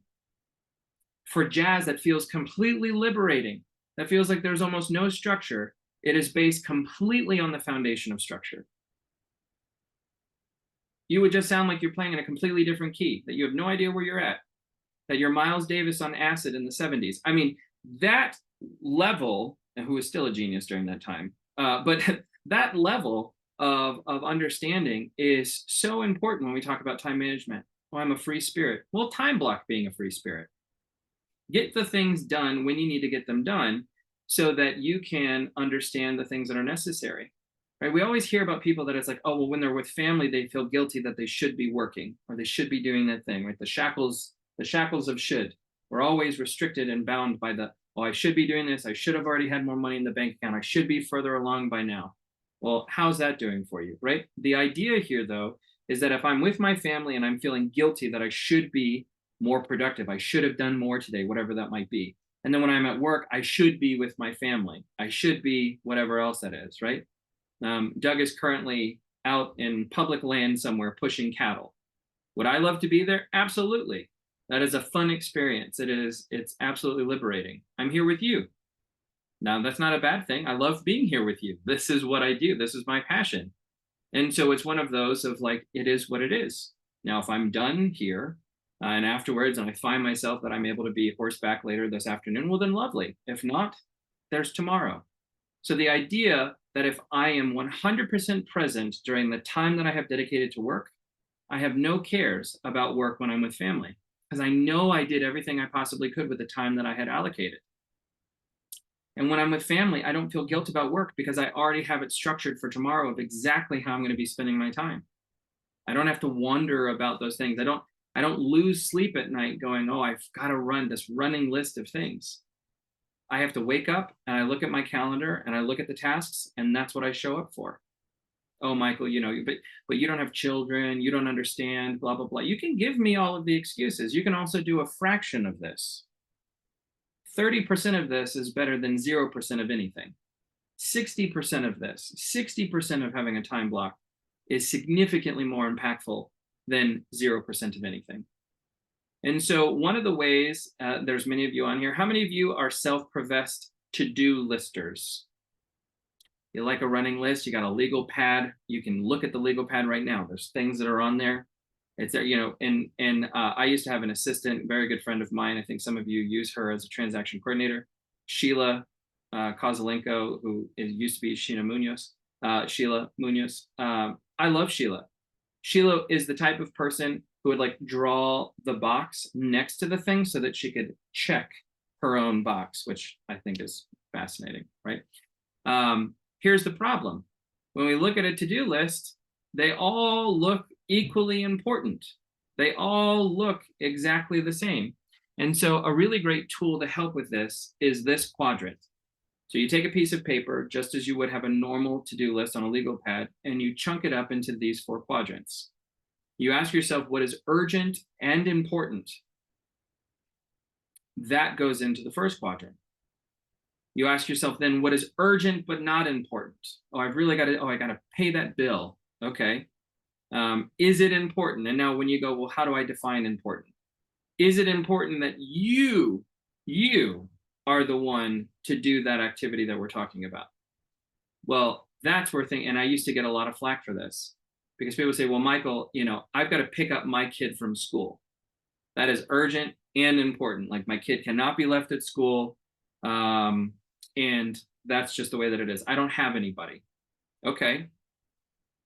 For jazz, that feels completely liberating. That feels like there's almost no structure. It is based completely on the foundation of structure. You would just sound like you're playing in a completely different key, that you have no idea where you're at, that you're Miles Davis on acid in the 70s. I mean, that level, and who was still a genius during that time, but that level of understanding is so important when we talk about time management. Oh, I'm a free spirit. Well, time block being a free spirit. Get the things done when you need to get them done so that you can understand the things that are necessary. Right? We always hear about people that it's like, oh, well, when they're with family, they feel guilty that they should be working or they should be doing that thing, right? The shackles of should. We're always restricted and bound by the, oh, I should be doing this. I should have already had more money in the bank account. I should be further along by now. Well, how's that doing for you, right? The idea here, though, is that if I'm with my family and I'm feeling guilty that I should be more productive, I should have done more today, whatever that might be. And then when I'm at work, I should be with my family. I should be whatever else that is, right? Doug is currently out in public land somewhere pushing cattle. Would I love to be there? Absolutely. That is a fun experience. It's absolutely liberating. I'm here with you. Now, that's not a bad thing. I love being here with you. This is what I do. This is my passion. And so it's one of those of like, it is what it is. Now, if I'm done here and afterwards, and I find myself that I'm able to be horseback later this afternoon, well, then lovely. If not, there's tomorrow. So the idea that if I am 100% present during the time that I have dedicated to work, I have no cares about work when I'm with family because I know I did everything I possibly could with the time that I had allocated. And when I'm with family, I don't feel guilt about work because I already have it structured for tomorrow of exactly how I'm going to be spending my time. I don't have to wonder about those things. I don't lose sleep at night going, oh, I've got to run this running list of things. I have to wake up and I look at my calendar and I look at the tasks, and that's what I show up for. Oh, Michael, but you don't have children, you don't understand, blah, blah, blah. You can give me all of the excuses. You can also do a fraction of this. 30% of this is better than 0% of anything. 60% of this, 60% of having a time block is significantly more impactful than 0% of anything. And so one of the ways, there's many of you on here, how many of you are self-professed to-do listers? You like a running list, you got a legal pad, you can look at the legal pad right now. There's things that are on there. It's there, and I used to have an assistant, very good friend of mine. I think some of you use her as a transaction coordinator, Sheila Kozelenko, who used to be Sheila Munoz. I love Sheila. Sheila is the type of person who would like draw the box next to the thing so that she could check her own box, which I think is fascinating, right? Here's the problem. When we look at a to-do list, they all look equally important. They all look exactly the same. And so a really great tool to help with this is this quadrant. So you take a piece of paper, just as you would have a normal to-do list on a legal pad, and you chunk it up into these 4 quadrants. You ask yourself what is urgent and important. That goes into the first quadrant. You ask yourself then, what is urgent but not important? Oh, I got to pay that bill. Okay. Is it important? And now when you go, well, how do I define important? Is it important that you are the one to do that activity that we're talking about? Well, that's where and I used to get a lot of flack for this because people say, well, Michael, I've got to pick up my kid from school. That is urgent and important. Like my kid cannot be left at school. And that's just the way that it is. I don't have anybody. Okay.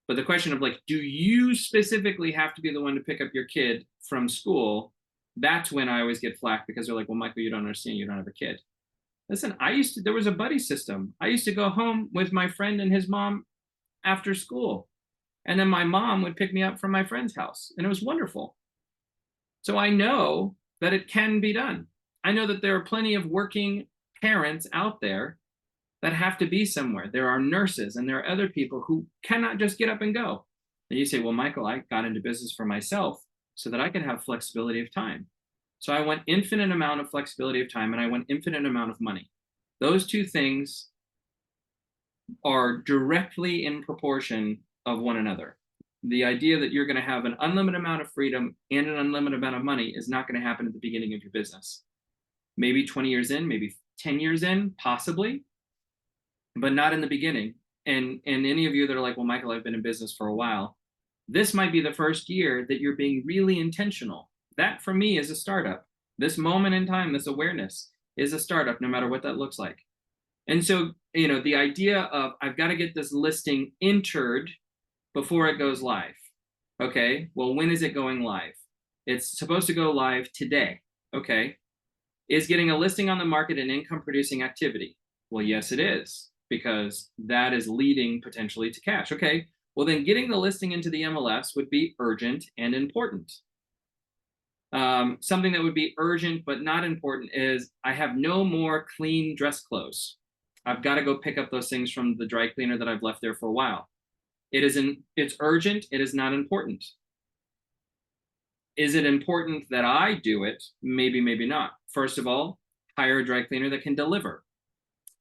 But the question of like, do you specifically have to be the one to pick up your kid from school? That's when I always get flack because they're like, well, Michael, you don't understand. You don't have a kid. Listen, there was a buddy system. I used to go home with my friend and his mom after school. And then my mom would pick me up from my friend's house. And it was wonderful. So I know that it can be done. I know that there are plenty of working parents out there that have to be somewhere. There are nurses and there are other people who cannot just get up and go. And you say, well, Michael, I got into business for myself so that I could have flexibility of time. So I want infinite amount of flexibility of time and I want infinite amount of money. Those two things are directly in proportion of one another. The idea that you're going to have an unlimited amount of freedom and an unlimited amount of money is not going to happen at the beginning of your business. Maybe 20 years in, maybe 10 years in, possibly, but not in the beginning. And any of you that are like, well, Michael, I've been in business for a while. This might be the first year that you're being really intentional. That for me is a startup. This moment in time, this awareness is a startup, no matter what that looks like. And so, the idea of I've got to get this listing entered before it goes live. Okay, well, when is it going live? It's supposed to go live today. Okay, is getting a listing on the market an income producing activity? Well, yes, it is, because that is leading potentially to cash. Okay, well, then getting the listing into the MLS would be urgent and important. Something that would be urgent but not important is I have no more clean dress clothes. I've got to go pick up those things from the dry cleaner that I've left there for a while. It's urgent. It is not important. Is it important that I do it? Maybe, maybe not. First of all, hire a dry cleaner that can deliver.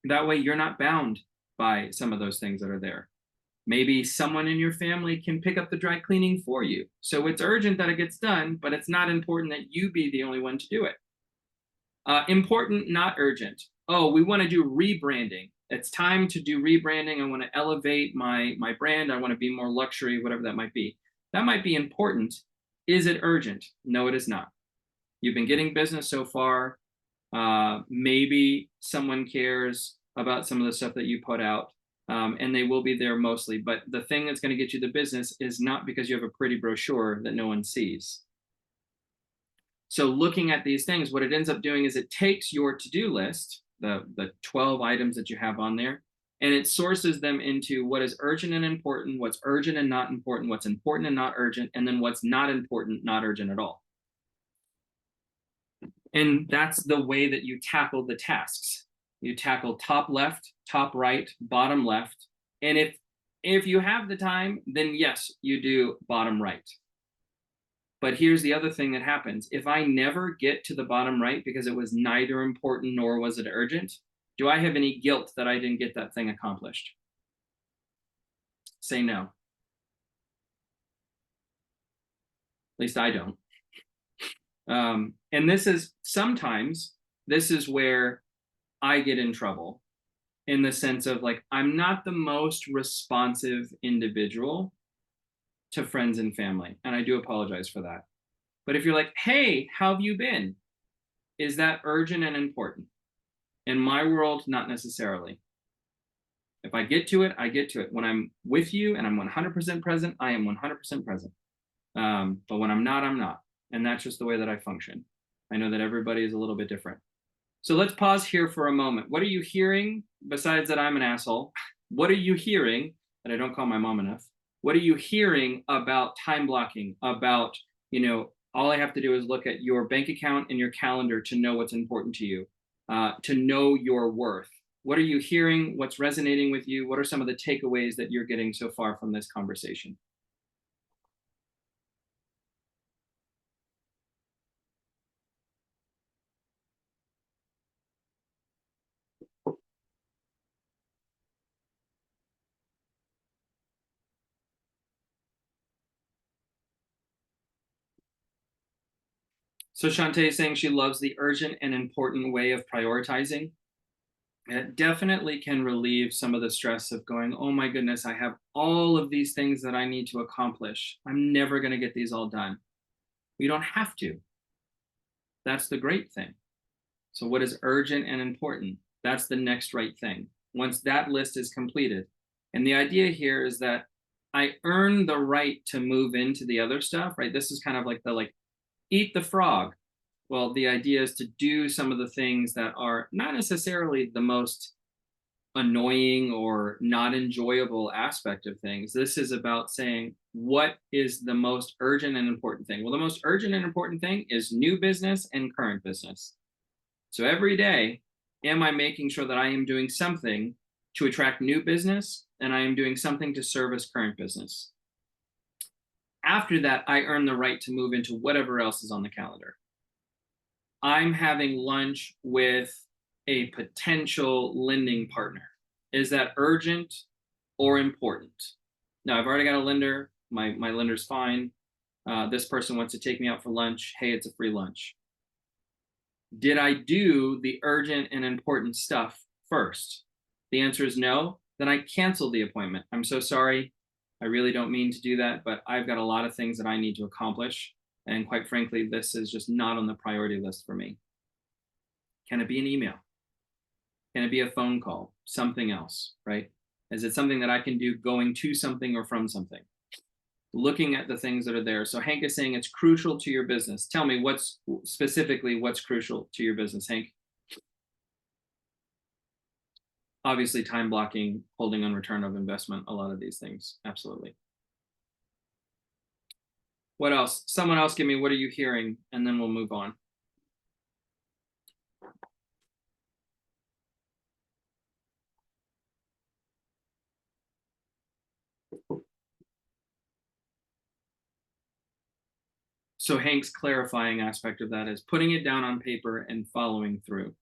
That way you're not bound by some of those things that are there. Maybe someone in your family can pick up the dry cleaning for you. So it's urgent that it gets done, but it's not important that you be the only one to do it. Important, not urgent. Oh, we want to do rebranding. It's time to do rebranding. I want to elevate my brand. I want to be more luxury, whatever that might be. That might be important. Is it urgent? No, it is not. You've been getting business so far. Maybe someone cares about some of the stuff that you put out, and they will be there mostly. But the thing that's going to get you the business is not because you have a pretty brochure that no one sees. So looking at these things, what it ends up doing is it takes your to-do list, the 12 items that you have on there, and it sources them into what is urgent and important, what's urgent and not important, what's important and not urgent, and then what's not important, not urgent at all. And that's the way that you tackle the tasks. You tackle top left, top right, bottom left. And if you have the time, then yes, you do bottom right. But here's the other thing that happens. If I never get to the bottom right because it was neither important nor was it urgent, do I have any guilt that I didn't get that thing accomplished? Say no. At least I don't. And this is sometimes, this is where I get in trouble, in the sense of like, I'm not the most responsive individual to friends and family. And I do apologize for that. But if you're like, hey, how have you been? Is that urgent and important? In my world, not necessarily. If I get to it, I get to it. When I'm with you and I'm 100% present, I am 100% present. But when I'm not, I'm not. And that's just the way that I function. I know that everybody is a little bit different. So let's pause here for a moment. What are you hearing besides that I'm an asshole? What are you hearing that I don't call my mom enough? What are you hearing about time blocking, about, all I have to do is look at your bank account and your calendar to know what's important to you, to know your worth. What are you hearing? What's resonating with you? What are some of the takeaways that you're getting so far from this conversation? So Shantae is saying she loves the urgent and important way of prioritizing. It definitely can relieve some of the stress of going, oh my goodness, I have all of these things that I need to accomplish. I'm never going to get these all done. We don't have to. That's the great thing. So what is urgent and important? That's the next right thing. Once that list is completed. And the idea here is that I earn the right to move into the other stuff, right? This is kind of like eat the frog. Well, the idea is to do some of the things that are not necessarily the most annoying or not enjoyable aspect of things. This is about saying, what is the most urgent and important thing? Well, the most urgent and important thing is new business and current business. So every day, am I making sure that I am doing something to attract new business and I am doing something to service current business? After that, I earn the right to move into whatever else is on the calendar. I'm having lunch with a potential lending partner. Is that urgent or important? Now, I've already got a lender. My lender's fine. This person wants to take me out for lunch. Hey, it's a free lunch. Did I do the urgent and important stuff first? The answer is no. Then I cancel the appointment. I'm so sorry. I really don't mean to do that, but I've got a lot of things that I need to accomplish. And quite frankly, this is just not on the priority list for me. Can it be an email? Can it be a phone call? Something else, right? Is it something that I can do going to something or from something? Looking at the things that are there. So Hank is saying it's crucial to your business. Tell me what's crucial to your business, Hank? Obviously, time blocking, holding on return of investment, a lot of these things. Absolutely. What else? Someone else give me, what are you hearing? And then we'll move on. So Hank's clarifying aspect of that is putting it down on paper and following through.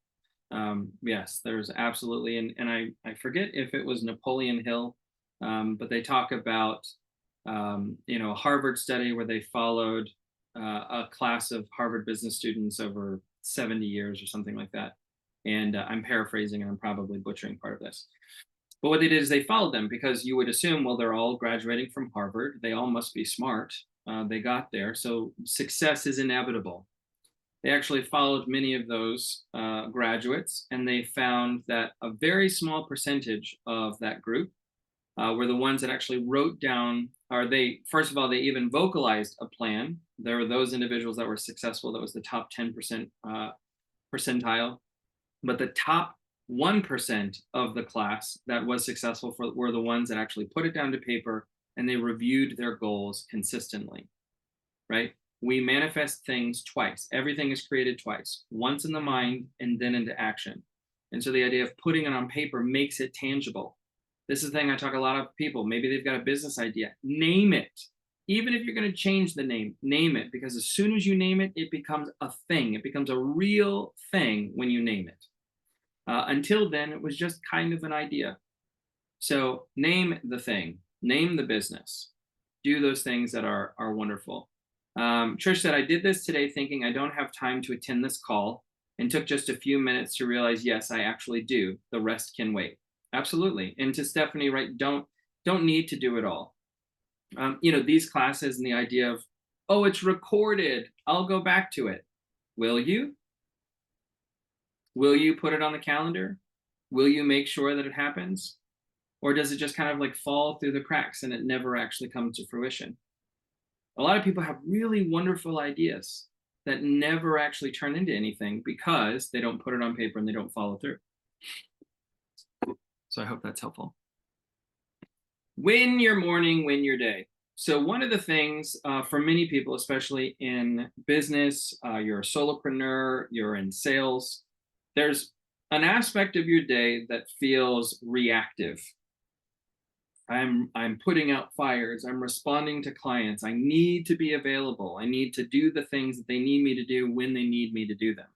Yes, there's absolutely, and I forget if it was Napoleon Hill, but they talk about a Harvard study where they followed a class of Harvard business students over 70 years or something like that. And I'm paraphrasing and I'm probably butchering part of this. But what they did is they followed them because you would assume, well, they're all graduating from Harvard. They all must be smart. They got there. So success is inevitable. They actually followed many of those graduates, and they found that a very small percentage of that group were the ones that actually wrote down, or they, first of all, they even vocalized a plan. There were those individuals that were successful. That was the top 10% percentile. But the top 1% of the class that was successful were the ones that actually put it down to paper and they reviewed their goals consistently, right? We manifest things twice. Everything is created twice, once in the mind and then into action. And so the idea of putting it on paper makes it tangible. This is the thing I talk a lot of people. Maybe they've got a business idea. Name it. Even if you're going to change the name, name it, because as soon as you name it, it becomes a thing. It becomes a real thing when you name it. Until then, it was just kind of an idea. So name the thing, name the business, do those things that are wonderful. Trish said, I did this today thinking I don't have time to attend this call and took just a few minutes to realize, yes, I actually do. The rest can wait. Absolutely. And to Stephanie, right, don't need to do it all. These classes and the idea of, oh, it's recorded, I'll go back to it. Will you? Will you put it on the calendar? Will you make sure that it happens? Or does it just kind of like fall through the cracks and it never actually comes to fruition? A lot of people have really wonderful ideas that never actually turn into anything because they don't put it on paper and they don't follow through. So I hope that's helpful. Win your morning, win your day. So one of the things for many people, especially in business, you're a solopreneur, you're in sales, there's an aspect of your day that feels reactive. I'm putting out fires. I'm responding to clients. I need to be available. I need to do the things that they need me to do when they need me to do them.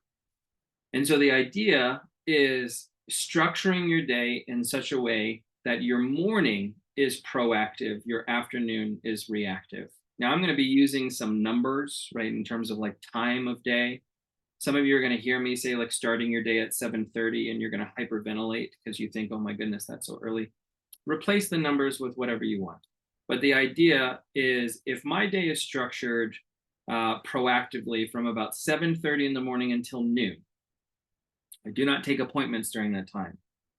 And so the idea is structuring your day in such a way that your morning is proactive, your afternoon is reactive. Now I'm going to be using some numbers, right, in terms of like time of day. Some of you are going to hear me say like starting your day at 7:30 and you're going to hyperventilate because you think, oh my goodness, that's so early. Replace the numbers with whatever you want. But the idea is if my day is structured proactively from about 7:30 in the morning until noon, I do not take appointments during that time.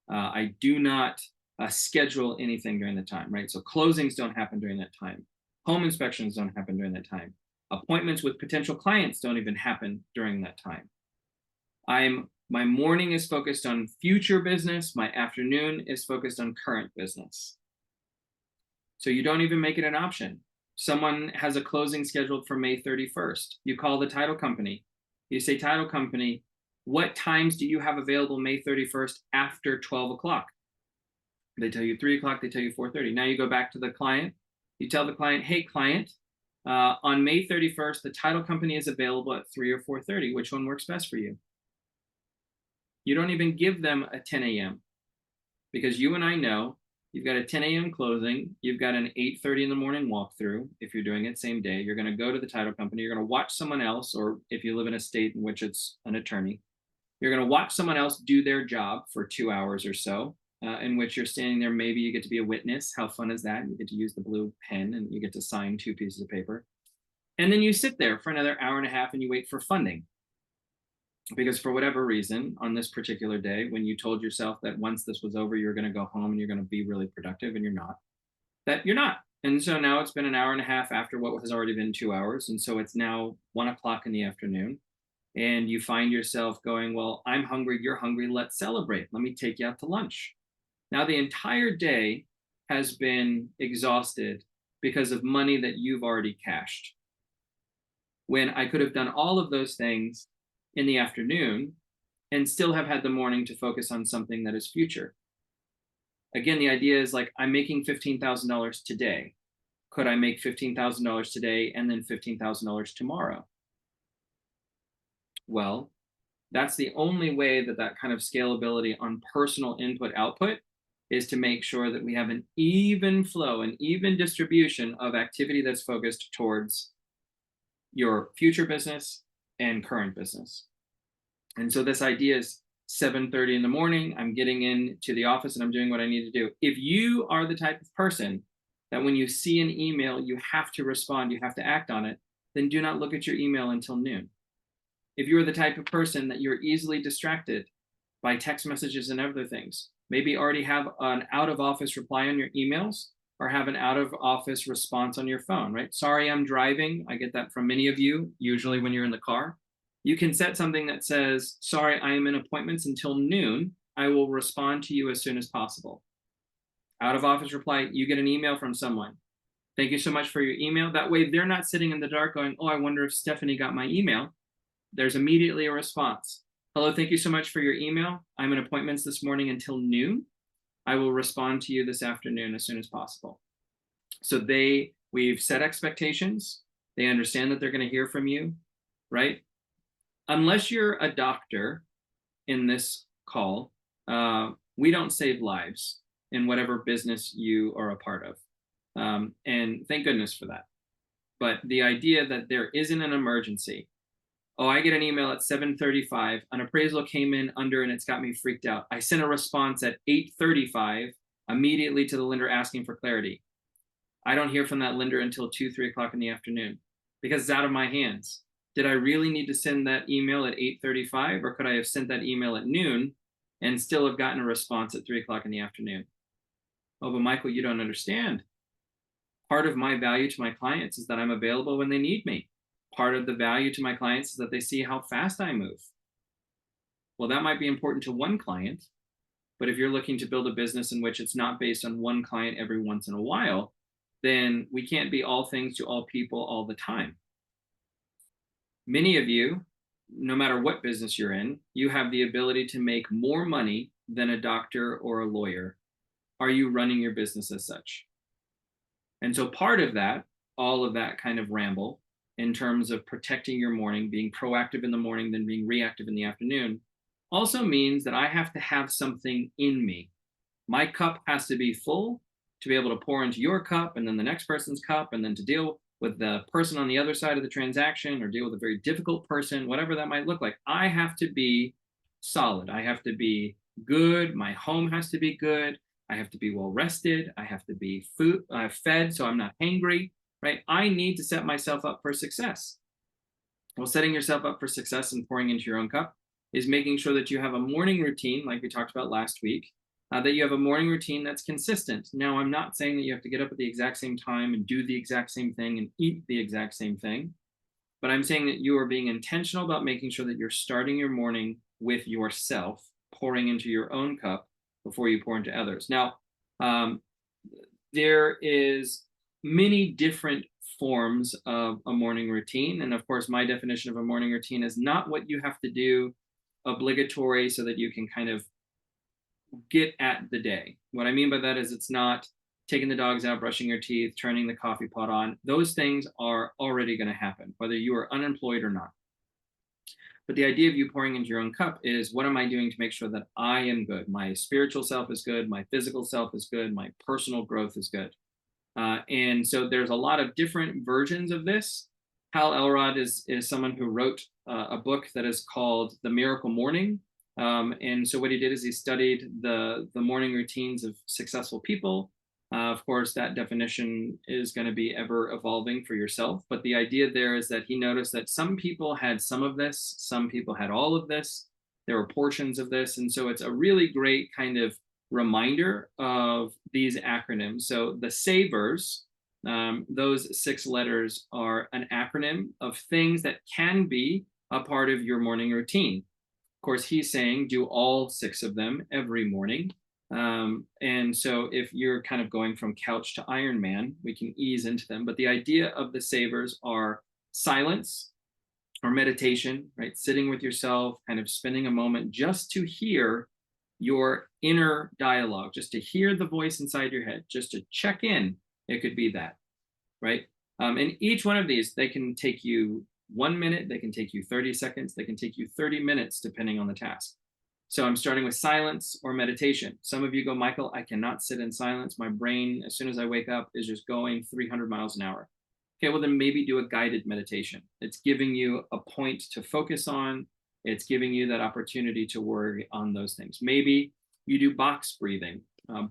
I do not schedule anything during the time, right? So closings don't happen during that time. Home inspections don't happen during that time. Appointments with potential clients don't even happen during that time. My morning is focused on future business. My afternoon is focused on current business. So you don't even make it an option. Someone has a closing scheduled for May 31st. You call the title company. You say, title company, what times do you have available May 31st after 12 o'clock? They tell you 3 o'clock, they tell you 4:30. Now you go back to the client. You tell the client, hey, client, on May 31st, the title company is available at 3 or 4:30. Which one works best for you? You don't even give them a 10 a.m. because you and I know you've got a 10 a.m. closing. You've got an 8:30 in the morning walkthrough. If you're doing it same day, you're going to go to the title company. You're going to watch someone else, or if you live in a state in which it's an attorney, you're going to watch someone else do their job for 2 hours or so, in which you're standing there. Maybe you get to be a witness. How fun is that? You get to use the blue pen and you get to sign 2 pieces of paper. And then you sit there for another hour and a half and you wait for funding. Because for whatever reason, on this particular day, when you told yourself that once this was over, you're going to go home and you're going to be really productive, and you're not, that you're not. And so now it's been an hour and a half after what has already been 2 hours. And so it's now 1 o'clock in the afternoon. And you find yourself going, well, I'm hungry, you're hungry, let's celebrate. Let me take you out to lunch. Now the entire day has been exhausted because of money that you've already cashed. When I could have done all of those things in the afternoon and still have had the morning to focus on something that is future. Again, the idea is like, I'm making $15,000 today. could I make $15,000 today and then $15,000 tomorrow? Well, that's the only way that that kind of scalability on personal input output is to make sure that we have an even flow, an even distribution of activity that's focused towards your future business and current business. And so this idea is 7:30 in the morning, I'm getting into the office and I'm doing what I need to do. If you are the type of person that when you see an email, you have to respond, you have to act on it, then do not look at your email until noon. If you're the type of person that you're easily distracted by text messages and other things, maybe already have an out of office reply on your emails or have an out of office response on your phone, right? Sorry, I'm driving. I get that from many of you, usually when you're in the car. You can set something that says, sorry, I am in appointments until noon. I will respond to you as soon as possible. Out of office reply, you get an email from someone. Thank you so much for your email. That way they're not sitting in the dark going, oh, I wonder if Stephanie got my email. There's immediately a response. Hello, thank you so much for your email. I'm in appointments this morning until noon. I will respond to you this afternoon as soon as possible. So we've set expectations. They understand that they're going to hear from you, right? Unless you're a doctor in this call, we don't save lives in whatever business you are a part of. And thank goodness for that. But the idea that there isn't an emergency, oh, I get an email at 7:35, an appraisal came in under and it's got me freaked out. I sent a response at 8:35 immediately to the lender asking for clarity. I don't hear from that lender until 2, 3 o'clock in the afternoon because it's out of my hands. Did I really need to send that email at 8:35 or could I have sent that email at noon and still have gotten a response at 3 o'clock in the afternoon? Oh, but Michael, you don't understand. Part of my value to my clients is that I'm available when they need me. Part of the value to my clients is that they see how fast I move. Well, that might be important to one client, but if you're looking to build a business in which it's not based on one client every once in a while, then we can't be all things to all people all the time. Many of you, no matter what business you're in, you have the ability to make more money than a doctor or a lawyer. Are you running your business as such? And so part of that, all of that kind of ramble in terms of protecting your morning, being proactive in the morning, then being reactive in the afternoon, also means that I have to have something in me. My cup has to be full to be able to pour into your cup and then the next person's cup and then to deal with the person on the other side of the transaction or deal with a very difficult person, whatever that might look like. I have to be solid. I have to be good. My home has to be good. I have to be well rested. I have to be fed so I'm not hangry, right? I need to set myself up for success. Well, setting yourself up for success and pouring into your own cup is making sure that you have a morning routine, like we talked about last week, that you have a morning routine that's consistent. Now, I'm not saying that you have to get up at the exact same time and do the exact same thing and eat the exact same thing, but I'm saying that you are being intentional about making sure that you're starting your morning with yourself, pouring into your own cup before you pour into others. Now, there is many different forms of a morning routine. And of course, my definition of a morning routine is not what you have to do obligatory so that you can kind of get at the day. What I mean by that is it's not taking the dogs out, brushing your teeth, turning the coffee pot on. Those things are already going to happen, whether you are unemployed or not. But the idea of you pouring into your own cup is, what am I doing to make sure that I am good? My spiritual self is good. My physical self is good. My personal growth is good. And so there's a lot of different versions of this. Hal Elrod is someone who wrote a book that is called The Miracle Morning. And so what he did is he studied the morning routines of successful people. Of course, that definition is going to be ever evolving for yourself. But the idea there is that he noticed that some people had some of this, some people had all of this. There were portions of this. And so it's a really great kind of reminder of these acronyms. So the SAVERS, those 6 letters are an acronym of things that can be a part of your morning routine. Of course, he's saying do all 6 of them every morning. And so if you're kind of going from couch to Iron Man, we can ease into them. But the idea of the SAVERS are silence or meditation, right? Sitting with yourself, kind of spending a moment just to hear your inner dialogue, just to hear the voice inside your head, just to check in. It could be that. right? And each one of these, they can take you 1 minute, they can take you 30 seconds, they can take you 30 minutes, depending on the task. So I'm starting with silence or meditation. Some of you go, Michael, I cannot sit in silence. My brain, as soon as I wake up, is just going 300 miles an hour. Okay, well, then maybe do a guided meditation. It's giving you a point to focus on. It's giving you that opportunity to work on those things. Maybe you do box breathing.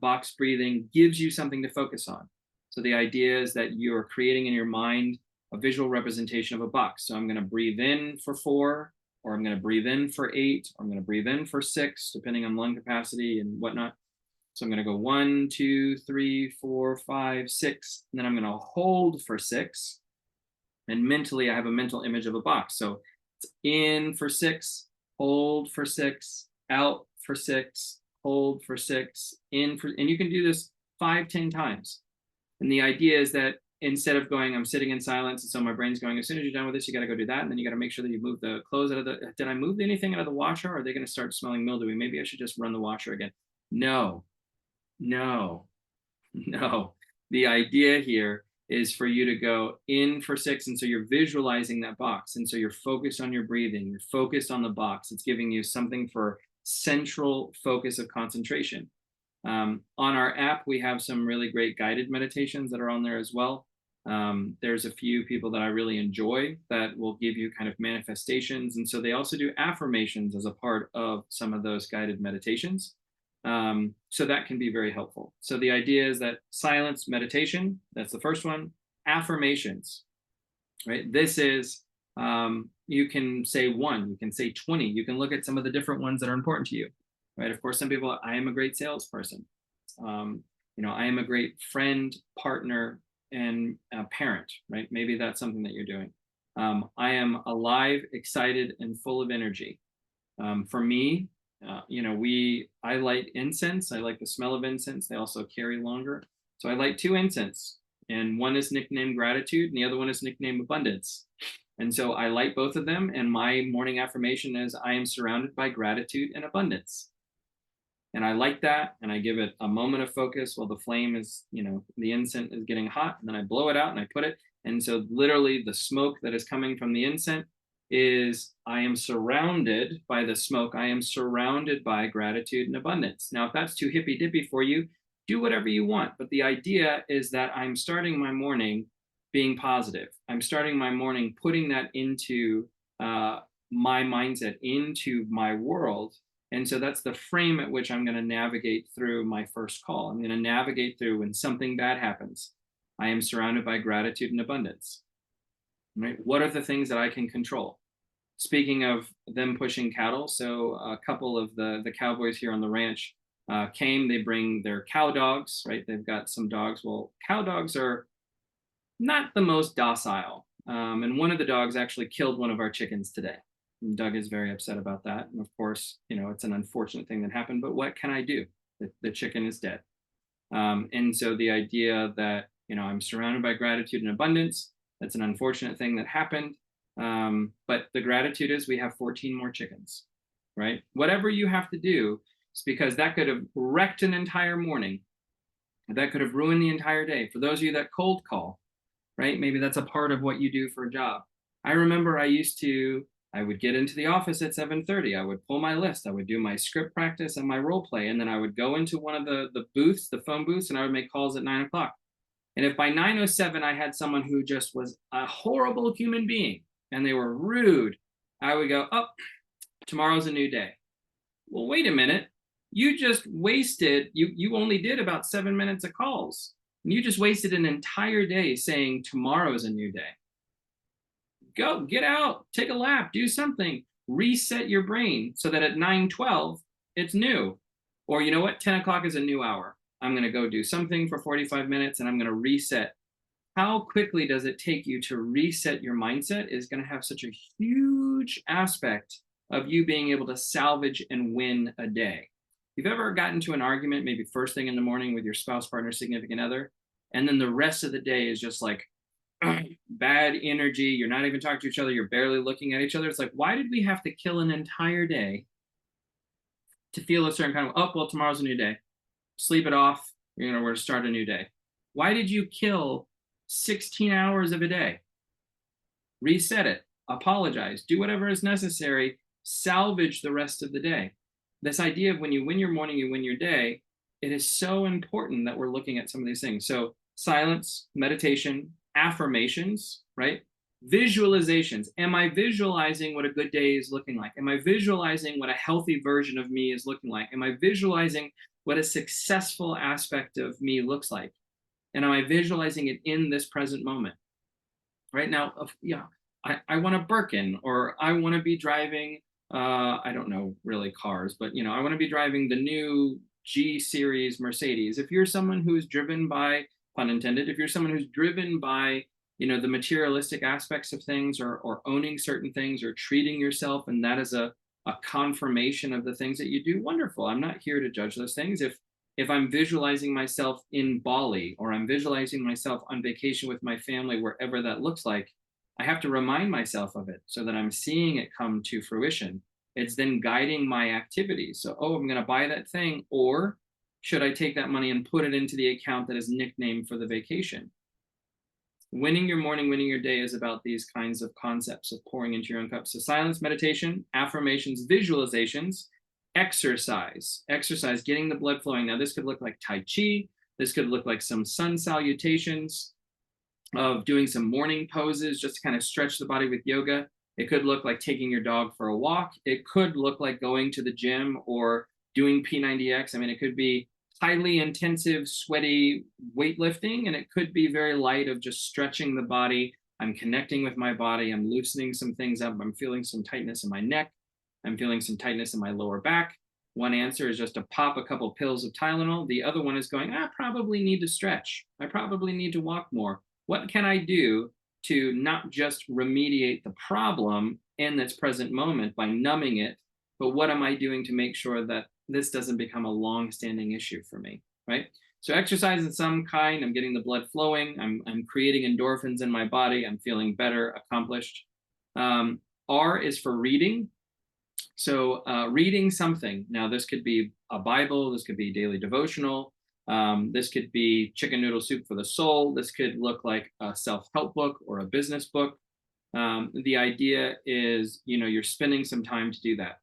Box breathing gives you something to focus on. So the idea is that you're creating in your mind a visual representation of a box. So I'm going to breathe in for 4, or I'm going to breathe in for 8, or I'm going to breathe in for 6, depending on lung capacity and whatnot. So I'm going to go 1, 2, 3, 4, 5, 6, and then I'm going to hold for 6. And mentally, I have a mental image of a box. So it's in for 6, hold for 6, out for 6, hold for 6, in for, and you can do this 5, 10 times. And the idea is that instead of going, I'm sitting in silence, and so my brain's going, as soon as you're done with this, you got to go do that. And then you got to make sure that you move the clothes out of the, did I move anything out of the washer? Or are they going to start smelling mildewy? Maybe I should just run the washer again. No, no, no. The idea here is for you to go in for 6. And so you're visualizing that box. And so you're focused on your breathing. You're focused on the box. It's giving you something for central focus of concentration. On our app, we have some really great guided meditations that are on there as well. There's a few people that I really enjoy that will give you kind of manifestations. And so they also do affirmations as a part of some of those guided meditations. So that can be very helpful. So the idea is that silence meditation, that's the first one. Affirmations, right? This is, you can say 1, you can say 20, you can look at some of the different ones that are important to you, right? Of course, some people, I am a great salesperson. I am a great friend, partner, and parent, right? Maybe that's something that you're doing. I am alive, excited, and full of energy. For me, I light incense. I like the smell of incense. They also carry longer. So I light 2 incense, and one is nicknamed gratitude, and the other one is nicknamed abundance. And so I light both of them. And my morning affirmation is, I am surrounded by gratitude and abundance. And I like that. And I give it a moment of focus while the flame is, the incense is getting hot. And then I blow it out and I put it. And so literally the smoke that is coming from the incense is, I am surrounded by the smoke. I am surrounded by gratitude and abundance. Now, if that's too hippy dippy for you, do whatever you want. But the idea is that I'm starting my morning being positive. I'm starting my morning putting that into my mindset, into my world. And so that's the frame at which I'm going to navigate through my first call. I'm going to navigate through when something bad happens. I am surrounded by gratitude and abundance. Right? What are the things that I can control? Speaking of them pushing cattle, so a couple of the cowboys here on the ranch came. They bring their cow dogs, right? They've got some dogs. Well, cow dogs are not the most docile. And one of the dogs actually killed one of our chickens today. And Doug is very upset about that. And of course, it's an unfortunate thing that happened, but what can I do? The chicken is dead. And so the idea that, I'm surrounded by gratitude and abundance, that's an unfortunate thing that happened. But the gratitude is we have 14 more chickens, right? Whatever you have to do, is because that could have wrecked an entire morning. That could have ruined the entire day. For those of you that cold call, right? Maybe that's a part of what you do for a job. I remember I would get into the office at 7:30. I would pull my list. I would do my script practice and my role play. And then I would go into one of the booths, the phone booths, and I would make calls at 9 o'clock. And if by 9:07 I had someone who just was a horrible human being and they were rude, I would go, oh, tomorrow's a new day. Well, wait a minute. You just wasted, you only did about 7 minutes of calls. And you just wasted an entire day saying tomorrow's a new day. Go, get out, take a lap, do something, reset your brain so that at 9:12, it's new. Or you know what, 10 o'clock is a new hour. I'm going to go do something for 45 minutes and I'm going to reset. How quickly does it take you to reset your mindset is going to have such a huge aspect of you being able to salvage and win a day. If you've ever gotten to an argument, maybe first thing in the morning with your spouse, partner, significant other, and then the rest of the day is just like, bad energy, you're not even talking to each other, you're barely looking at each other. It's like, why did we have to kill an entire day to feel a certain kind of, oh, well, tomorrow's a new day. Sleep it off, we're going to start a new day. Why did you kill 16 hours of a day. Reset it, apologize, do whatever is necessary, salvage the rest of the day. This idea of when you win your morning, you win your day, it is so important that we're looking at some of these things. So, silence, meditation, affirmations, right? Visualizations. Am I visualizing what a good day is looking like? Am I visualizing what a healthy version of me is looking like? Am I visualizing what a successful aspect of me looks like? And am I visualizing it in this present moment? Right now, yeah, I want a Birkin, or I want to be driving, I don't know really cars, but I want to be driving the new G series Mercedes. If you're someone who's driven by, pun intended, if you're someone who's driven by, the materialistic aspects of things, or owning certain things, or treating yourself, and that is a confirmation of the things that you do, wonderful. I'm not here to judge those things. If I'm visualizing myself in Bali, or I'm visualizing myself on vacation with my family, wherever that looks like, I have to remind myself of it so that I'm seeing it come to fruition. It's then guiding my activities. So, oh, I'm going to buy that thing, or should I take that money and put it into the account that is nicknamed for the vacation? Winning your morning, winning your day is about these kinds of concepts of pouring into your own cup. So, silence, meditation, affirmations, visualizations, exercise, getting the blood flowing. Now, this could look like Tai Chi. This could look like some sun salutations, of doing some morning poses just to kind of stretch the body with yoga. It could look like taking your dog for a walk. It could look like going to the gym or doing P90X. I mean, it could be highly intensive, sweaty weightlifting, and it could be very light of just stretching the body. I'm connecting with my body. I'm loosening some things up. I'm feeling some tightness in my neck. I'm feeling some tightness in my lower back. One answer is just to pop a couple pills of Tylenol. The other one is going, I probably need to stretch. I probably need to walk more. What can I do to not just remediate the problem in this present moment by numbing it, but what am I doing to make sure that this doesn't become a long-standing issue for me, right? So exercise in some kind, I'm getting the blood flowing, I'm creating endorphins in my body, I'm feeling better, accomplished. R is for reading. So reading something. Now, this could be a Bible, this could be daily devotional, this could be Chicken Noodle Soup for the Soul, this could look like a self-help book or a business book. The idea is, you're spending some time to do that.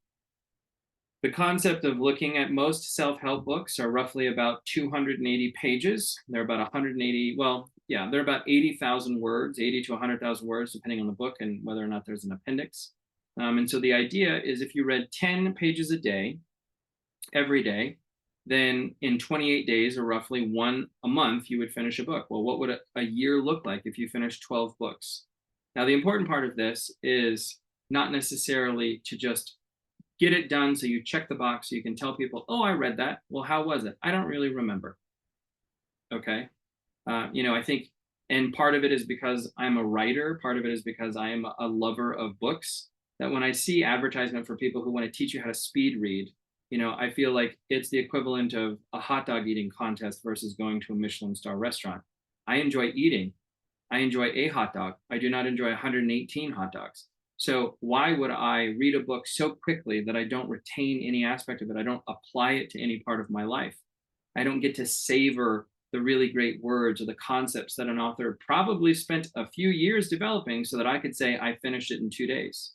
The concept of looking at most self-help books are roughly about 280 pages. They're about 180, well, yeah, they're about 80,000 words, 80 to 100,000 words, depending on the book and whether or not there's an appendix. And so the idea is if you read 10 pages a day, every day, then in 28 days, or roughly one a month, you would finish a book. Well, what would a year look like if you finished 12 books? Now, the important part of this is not necessarily to just get it done so you check the box so you can tell people, oh, I read that. Well, how was it? I don't really remember. Okay. I think, and part of it is because I'm a writer, part of it is because I am a lover of books, that when I see advertisement for people who want to teach you how to speed read, I feel like it's the equivalent of a hot dog eating contest versus going to a Michelin star restaurant. I enjoy eating. I enjoy a hot dog. I do not enjoy 118 hot dogs. So why would I read a book so quickly that I don't retain any aspect of it? I don't apply it to any part of my life. I don't get to savor the really great words or the concepts that an author probably spent a few years developing so that I could say I finished it in 2 days.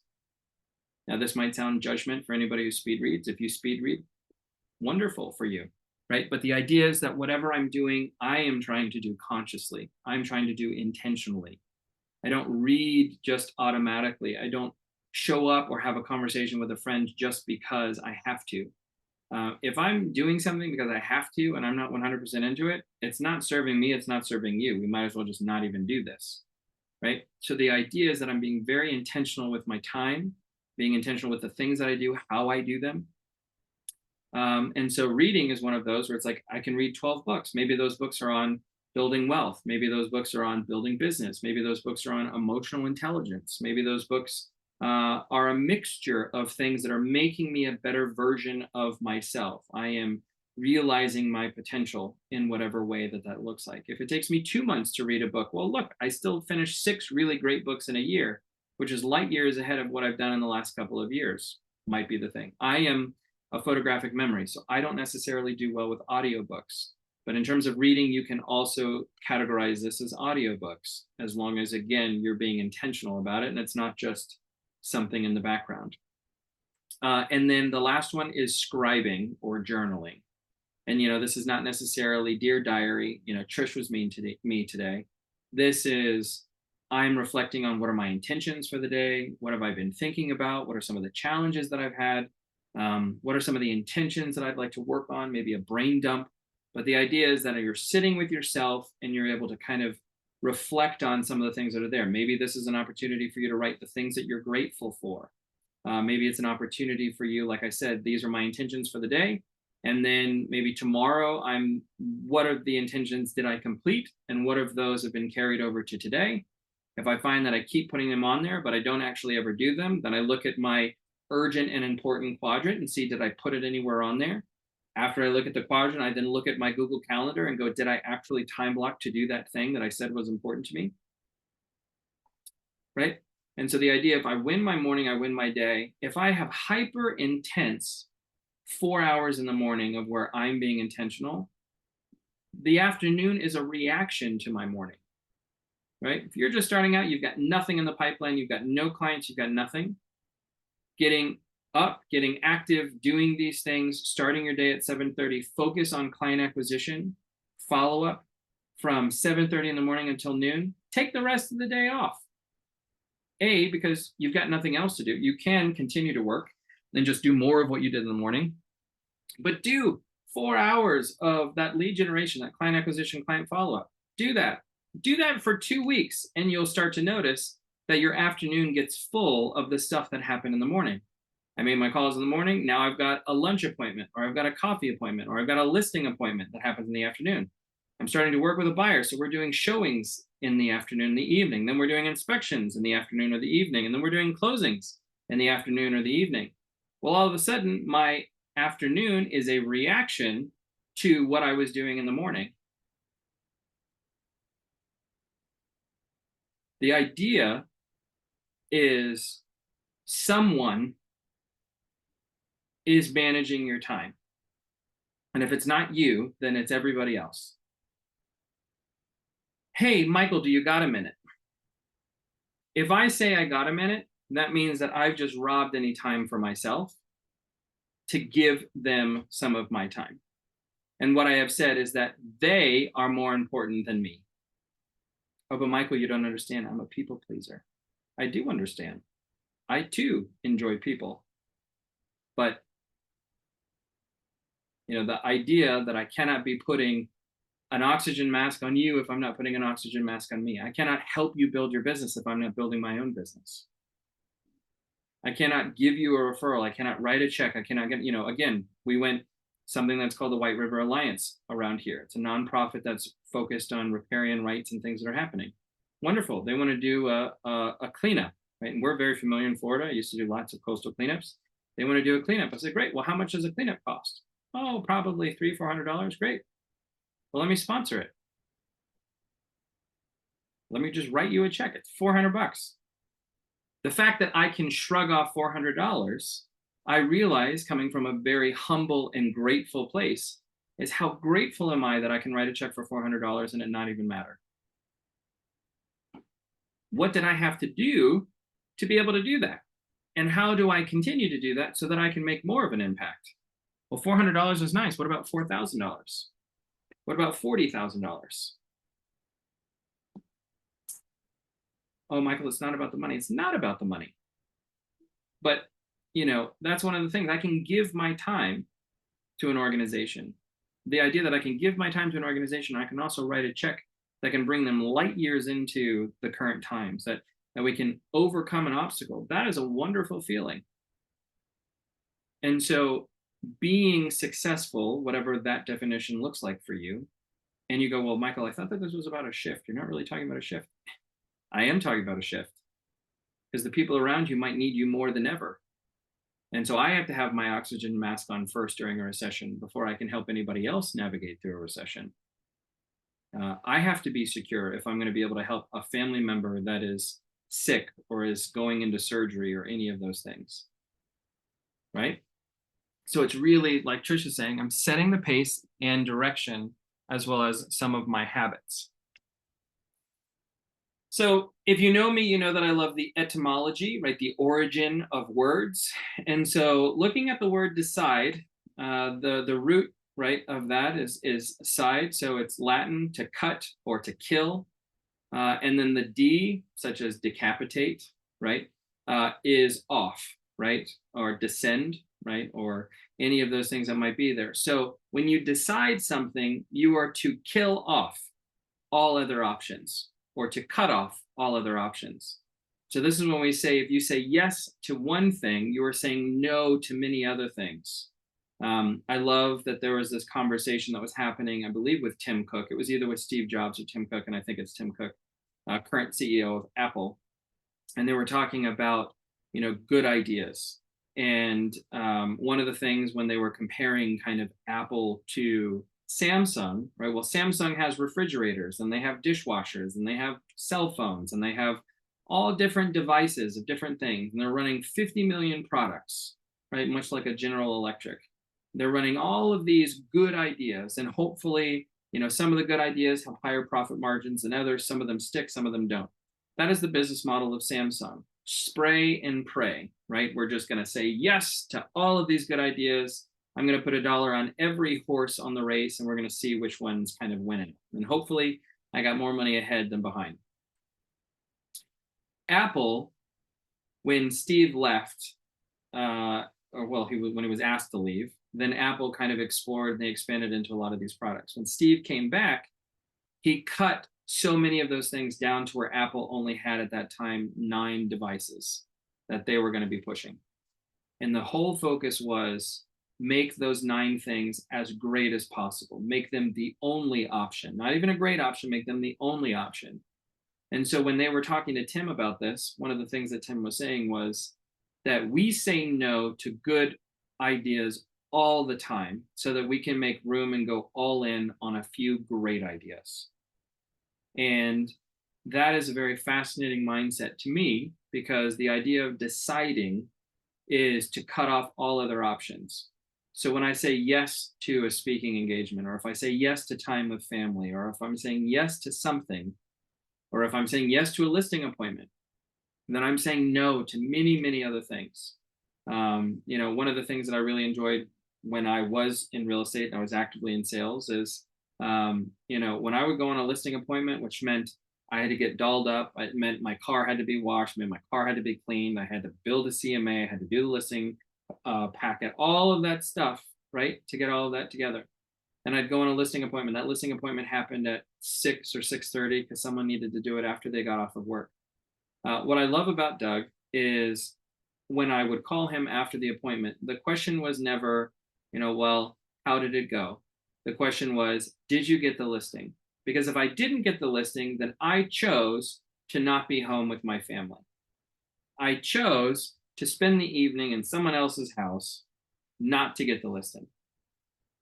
Now, this might sound judgment for anybody who speed reads. If you speed read, wonderful for you, right? But the idea is that whatever I'm doing, I am trying to do consciously. I'm trying to do intentionally. I don't read just automatically. I don't show up or have a conversation with a friend just because I have to. If I'm doing something because I have to and I'm not 100% into it, it's not serving me, it's not serving you. We might as well just not even do this, right? So the idea is that I'm being very intentional with my time, being intentional with the things that I do, how I do them. And so reading is one of those where it's like, I can read 12 books. Maybe those books are on building wealth. Maybe those books are on building business. Maybe those books are on emotional intelligence. Maybe those books are a mixture of things that are making me a better version of myself. I am realizing my potential in whatever way that looks like. If it takes me 2 months to read a book, well, look, I still finished 6 really great books in a year, which is light years ahead of what I've done in the last couple of years, might be the thing. I am a photographic memory, so I don't necessarily do well with audiobooks. But in terms of reading, you can also categorize this as audiobooks, as long as, again, you're being intentional about it and it's not just something in the background. And then the last one is scribing or journaling. And, this is not necessarily Dear Diary, Trish was mean to me today. This is, I'm reflecting on what are my intentions for the day? What have I been thinking about? What are some of the challenges that I've had? What are some of the intentions that I'd like to work on? Maybe a brain dump. But the idea is that you're sitting with yourself and you're able to kind of reflect on some of the things that are there. Maybe this is an opportunity for you to write the things that you're grateful for. Maybe it's an opportunity for you, like I said, these are my intentions for the day. And then maybe tomorrow, what are the intentions did I complete? And what of those have been carried over to today? If I find that I keep putting them on there, but I don't actually ever do them, then I look at my urgent and important quadrant and see, did I put it anywhere on there? After I look at the quadrant, I then look at my Google Calendar and go, did I actually time block to do that thing that I said was important to me? Right? And so the idea, if I win my morning, I win my day. If I have hyper intense 4 hours in the morning of where I'm being intentional, the afternoon is a reaction to my morning, right? If you're just starting out, you've got nothing in the pipeline, you've got no clients, you've got nothing. Getting up, getting active, doing these things, starting your day at 7:30, focus on client acquisition, follow up from 7:30 in the morning until noon. Take the rest of the day off. Because you've got nothing else to do. You can continue to work and just do more of what you did in the morning, but do 4 hours of that lead generation, that client acquisition, client follow-up. Do that for 2 weeks, and you'll start to notice that your afternoon gets full of the stuff that happened in the morning. I made my calls in the morning. Now I've got a lunch appointment, or I've got a coffee appointment, or I've got a listing appointment that happens in the afternoon. I'm starting to work with a buyer, so we're doing showings in the afternoon and the evening. Then we're doing inspections in the afternoon or the evening, and then we're doing closings in the afternoon or the evening. Well, all of a sudden, my afternoon is a reaction to what I was doing in the morning. The idea is someone is managing your time. And if it's not you, then it's everybody else. Hey, Michael, do you got a minute? If I say I got a minute, that means that I've just robbed any time for myself to give them some of my time. And what I have said is that they are more important than me. Oh, but Michael, you don't understand. I'm a people pleaser. I do understand. I too enjoy people. But, the idea that I cannot be putting an oxygen mask on you if I'm not putting an oxygen mask on me. I cannot help you build your business if I'm not building my own business. I cannot give you a referral. I cannot write a check. I cannot get, again, we went something that's called the White River Alliance around here. It's a nonprofit that's focused on riparian rights and things that are happening. Wonderful. They want to do a cleanup, right? And we're very familiar in Florida. I used to do lots of coastal cleanups. They want to do a cleanup. I said, great. Well, how much does a cleanup cost? Oh, probably $300-400. Great. Well, let me sponsor it. Let me just write you a check. It's $400. The fact that I can shrug off $400, I realize, coming from a very humble and grateful place, is how grateful am I that I can write a check for $400 and it not even matter. What did I have to do to be able to do that? And how do I continue to do that so that I can make more of an impact? Well, $400 is nice. What about $4,000? What about $40,000? Oh, Michael, it's not about the money. It's not about the money. But, that's one of the things. I can give my time to an organization. The idea that I can give my time to an organization, I can also write a check that can bring them light years into the current times, that we can overcome an obstacle. That is a wonderful feeling. And so being successful, whatever that definition looks like for you, and you go, well, Michael, I thought that this was about a shift. You're not really talking about a shift. I am talking about a shift, because the people around you might need you more than ever. And so I have to have my oxygen mask on first during a recession before I can help anybody else navigate through a recession. I have to be secure if I'm going to be able to help a family member that is sick or is going into surgery or any of those things. Right? So it's really, like Trish is saying, I'm setting the pace and direction as well as some of my habits. So if you know me, you know that I love the etymology, right? The origin of words. And so looking at the word decide, the root, right, of that is side. So it's Latin to cut or to kill. And then the D, such as decapitate, right, is off, right, or descend, right, or any of those things that might be there. So when you decide something, you are to kill off all other options or to cut off all other options. So this is when we say, if you say yes to one thing, you are saying no to many other things. I love that there was this conversation that was happening, I believe, with Tim Cook. It was either with Steve Jobs or Tim Cook, and I think it's Tim Cook, current CEO of Apple. And they were talking about, good ideas. And one of the things when they were comparing kind of Apple to Samsung, right? Well, Samsung has refrigerators and they have dishwashers and they have cell phones and they have all different devices of different things. And they're running 50 million products, right? Much like a General Electric. They're running all of these good ideas, and hopefully, some of the good ideas have higher profit margins than others. Some of them stick, some of them don't. That is the business model of Samsung. Spray and pray, right? We're just going to say yes to all of these good ideas. I'm going to put $1 on every horse on the race, and we're going to see which one's kind of winning. And hopefully, I got more money ahead than behind. Apple, when Steve left, when he was asked to leave, then Apple kind of explored and they expanded into a lot of these products. When Steve came back, he cut so many of those things down to where Apple only had at that time 9 devices that they were going to be pushing. And the whole focus was make those 9 things as great as possible, make them the only option, not even a great option, make them the only option. And so when they were talking to Tim about this, one of the things that Tim was saying was that we say no to good ideas all the time so that we can make room and go all in on a few great ideas. And that is a very fascinating mindset to me, because the idea of deciding is to cut off all other options. So when I say yes to a speaking engagement, or if I say yes to time with family, or if I'm saying yes to something, or if I'm saying yes to a listing appointment, then I'm saying no to many, many other things. One of the things that I really enjoyed when I was in real estate and I was actively in sales is, when I would go on a listing appointment, which meant I had to get dolled up, it meant my car had to be washed, it meant my car had to be cleaned, I had to build a CMA, I had to do the listing packet, all of that stuff, right, to get all of that together. And I'd go on a listing appointment. That listing appointment happened at 6 or 6:30 because someone needed to do it after they got off of work. What I love about Doug is when I would call him after the appointment, the question was never, well, how did it go? The question was, did you get the listing? Because if I didn't get the listing, then I chose to not be home with my family. I chose to spend the evening in someone else's house, not to get the listing.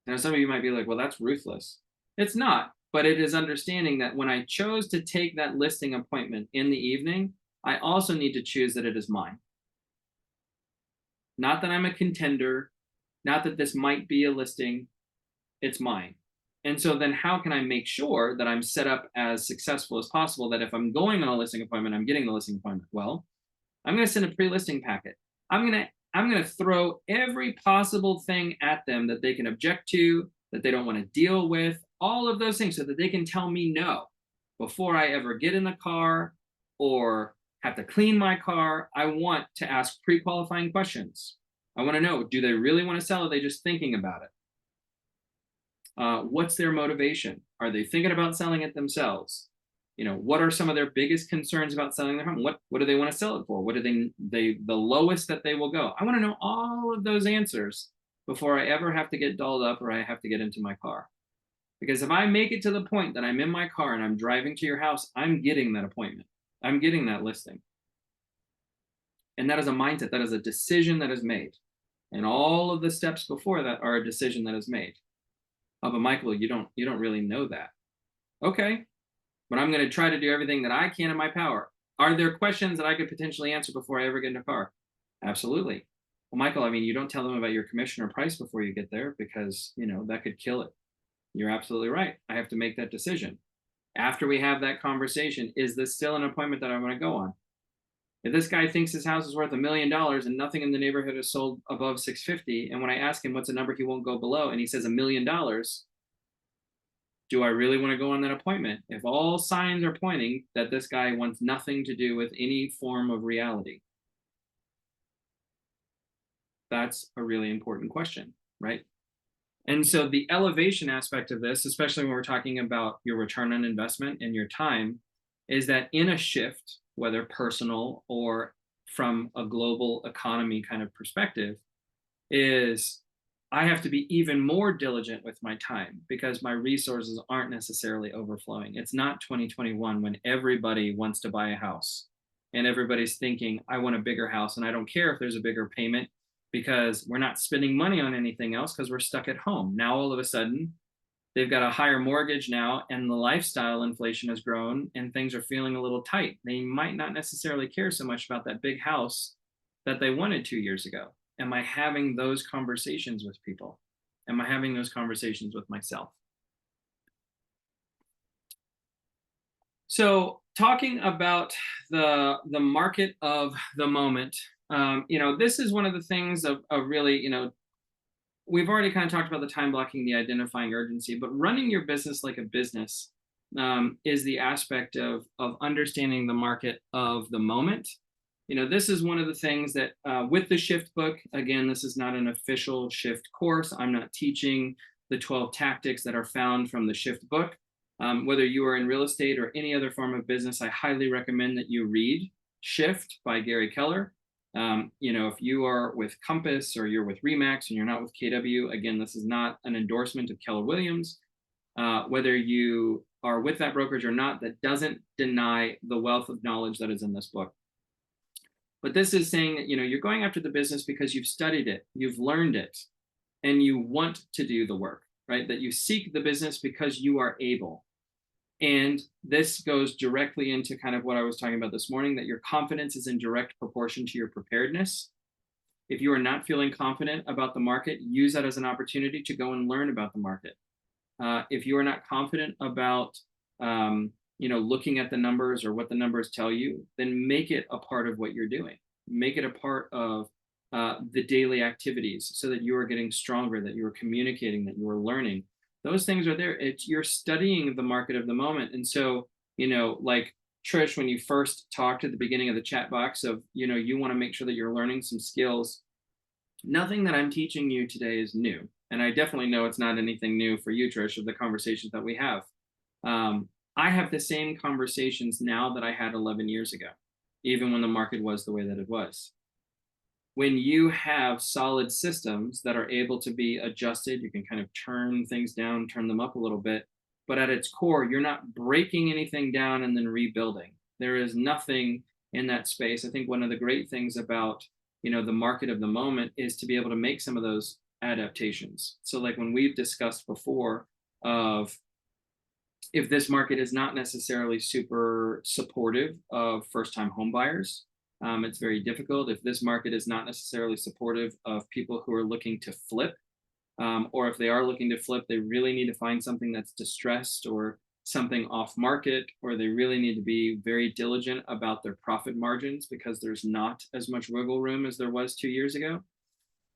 Now, some of you might be like, well, that's ruthless. It's not, but it is understanding that when I chose to take that listing appointment in the evening, I also need to choose that it is mine. Not that I'm a contender, not that this might be a listing, it's mine. And so then how can I make sure that I'm set up as successful as possible, that if I'm going on a listing appointment, I'm getting the listing appointment? Well, I'm going to send a pre-listing packet. I'm going to throw every possible thing at them that they can object to, that they don't want to deal with, all of those things, so that they can tell me no before I ever get in the car or have to clean my car. I want to ask pre-qualifying questions. I want to know, do they really want to sell? Or are they just thinking about it? What's their motivation? Are they thinking about selling it themselves? What are some of their biggest concerns about selling their home? What do they want to sell it for? What are the lowest that they will go? I want to know all of those answers before I ever have to get dolled up or I have to get into my car. Because if I make it to the point that I'm in my car and I'm driving to your house, I'm getting that appointment. I'm getting that listing. And that is a mindset. That is a decision that is made. And all of the steps before that are a decision that is made. Oh, but Michael, you don't really know that. Okay. But I'm going to try to do everything that I can in my power. Are there questions that I could potentially answer before I ever get in a car? Absolutely. Well, Michael, you don't tell them about your commission or price before you get there, because, that could kill it. You're absolutely right. I have to make that decision. After we have that conversation, is this still an appointment that I want to go on? If this guy thinks his house is worth $1 million and nothing in the neighborhood is sold above 650, and when I ask him what's a number he won't go below, and he says $1 million, do I really want to go on that appointment? If all signs are pointing that this guy wants nothing to do with any form of reality, that's a really important question, right? And so the elevation aspect of this, especially when we're talking about your return on investment and your time, is that in a shift, whether personal or from a global economy kind of perspective, is I have to be even more diligent with my time because my resources aren't necessarily overflowing. It's not 2021 when everybody wants to buy a house and everybody's thinking, I want a bigger house and I don't care if there's a bigger payment because we're not spending money on anything else because we're stuck at home. Now, all of a sudden, they've got a higher mortgage now and the lifestyle inflation has grown and things are feeling a little tight. They might not necessarily care so much about that big house that they wanted 2 years ago. Am I having those conversations with people? Am I having those conversations with myself? So talking about the market of the moment, this is one of the things of really, we've already kind of talked about the time blocking, the identifying urgency, but running your business like a business is the aspect of understanding the market of the moment. This is one of the things that with the Shift book, again, this is not an official Shift course. I'm not teaching the 12 tactics that are found from the Shift book. Whether you are in real estate or any other form of business, I highly recommend that you read Shift by Gary Keller. If you are with Compass or you're with Remax and you're not with KW, again, this is not an endorsement of Keller Williams. Whether you are with that brokerage or not, that doesn't deny the wealth of knowledge that is in this book. But this is saying that, you're going after the business because you've studied it, you've learned it, and you want to do the work, right? That you seek the business because you are able. And this goes directly into kind of what I was talking about this morning, that your confidence is in direct proportion to your preparedness. If you are not feeling confident about the market, use that as an opportunity to go and learn about the market. If you are not confident about, looking at the numbers or what the numbers tell you, then make it a part of what you're doing. Make it a part of the daily activities so that you are getting stronger, that you are communicating, that you are learning. Those things are there. You're studying the market of the moment. And so, like Trish, when you first talked at the beginning of the chat box of, you want to make sure that you're learning some skills. Nothing that I'm teaching you today is new. And I definitely know it's not anything new for you, Trish, of the conversations that we have. I have the same conversations now that I had 11 years ago, even when the market was the way that it was. When you have solid systems that are able to be adjusted, you can kind of turn things down, turn them up a little bit. But at its core, you're not breaking anything down and then rebuilding. There is nothing in that space. I think one of the great things about, the market of the moment is to be able to make some of those adaptations. So like when we've discussed before of if this market is not necessarily super supportive of first-time home buyers, it's very difficult. If this market is not necessarily supportive of people who are looking to flip, or if they are looking to flip, they really need to find something that's distressed or something off market, or they really need to be very diligent about their profit margins because there's not as much wiggle room as there was 2 years ago.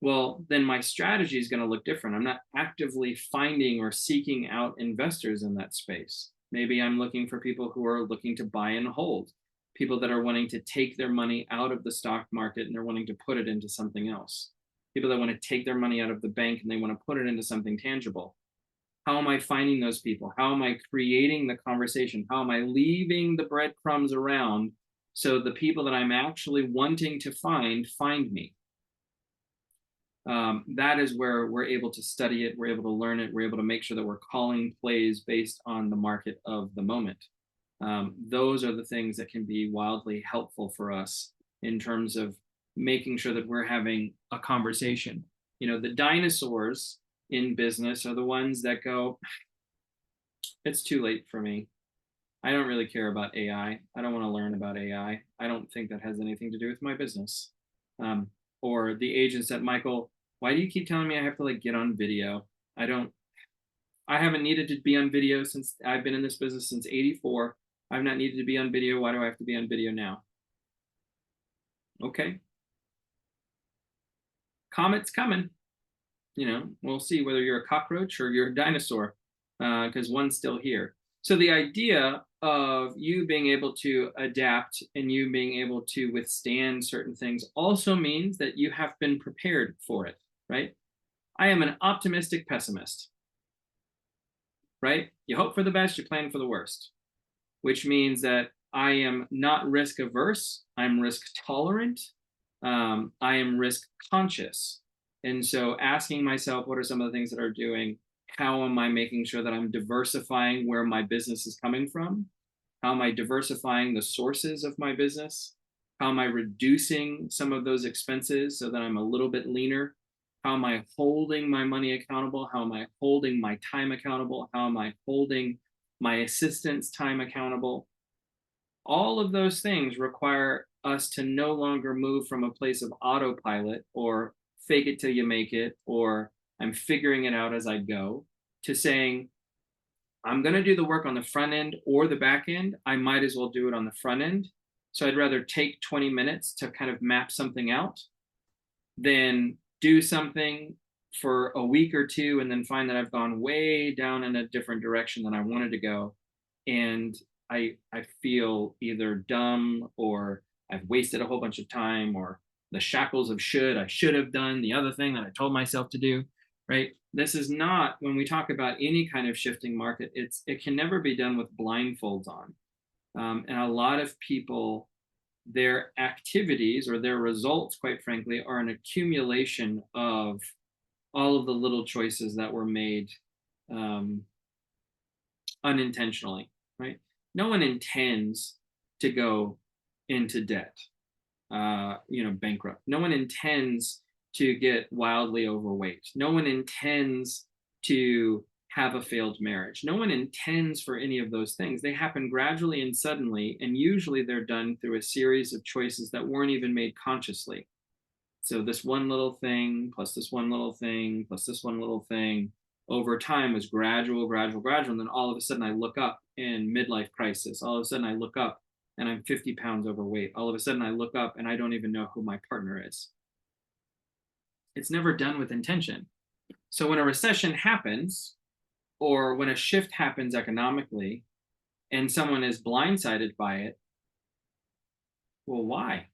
Well, then my strategy is going to look different. I'm not actively finding or seeking out investors in that space. Maybe I'm looking for people who are looking to buy and hold, people that are wanting to take their money out of the stock market and they're wanting to put it into something else, people that want to take their money out of the bank and they want to put it into something tangible. How am I finding those people? How am I creating the conversation? How am I leaving the breadcrumbs around so the people that I'm actually wanting to find me? That is where we're able to study it, we're able to learn it, we're able to make sure that we're calling plays based on the market of the moment. Those are the things that can be wildly helpful for us in terms of making sure that we're having a conversation. The dinosaurs in business are the ones that go, it's too late for me. I don't really care about AI. I don't want to learn about AI. I don't think that has anything to do with my business. Or the agents that, Michael, why do you keep telling me I have to get on video? I haven't needed to be on video since I've been in this business since '84. I've not needed to be on video. Why do I have to be on video now? Okay. Comet's coming. We'll see whether you're a cockroach or you're a dinosaur, because one's still here. So the idea of you being able to adapt and you being able to withstand certain things also means that you have been prepared for it, right? I am an optimistic pessimist, right? You hope for the best, you plan for the worst, which means that I am not risk averse. I'm risk tolerant. I am risk conscious. And so asking myself, what are some of the things that are doing? How am I making sure that I'm diversifying where my business is coming from? How am I diversifying the sources of my business? How am I reducing some of those expenses so that I'm a little bit leaner? How am I holding my money accountable? How am I holding my time accountable? How am I holding my assistant's time accountable? All of those things require us to no longer move from a place of autopilot or fake it till you make it, or I'm figuring it out as I go, to saying, I'm going to do the work on the front end or the back end. I might as well do it on the front end. So I'd rather take 20 minutes to kind of map something out than do something for a week or two and then find that I've gone way down in a different direction than I wanted to go. And I feel either dumb or I've wasted a whole bunch of time, or the shackles of I should have done the other thing that I told myself to do, right? This is not, when we talk about any kind of shifting market, it can never be done with blindfolds on. And a lot of people, their activities or their results, quite frankly, are an accumulation of all of the little choices that were made unintentionally, right? No one intends to go into debt, bankrupt. No one intends to get wildly overweight. No one intends to have a failed marriage. No one intends for any of those things. They happen gradually and suddenly, and usually they're done through a series of choices that weren't even made consciously. So this one little thing, plus this one little thing, plus this one little thing, over time was gradual, gradual, gradual. And then all of a sudden I look up in midlife crisis. All of a sudden I look up and I'm 50 pounds overweight. All of a sudden I look up and I don't even know who my partner is. It's never done with intention. So when a recession happens, or when a shift happens economically and someone is blindsided by it, well, why?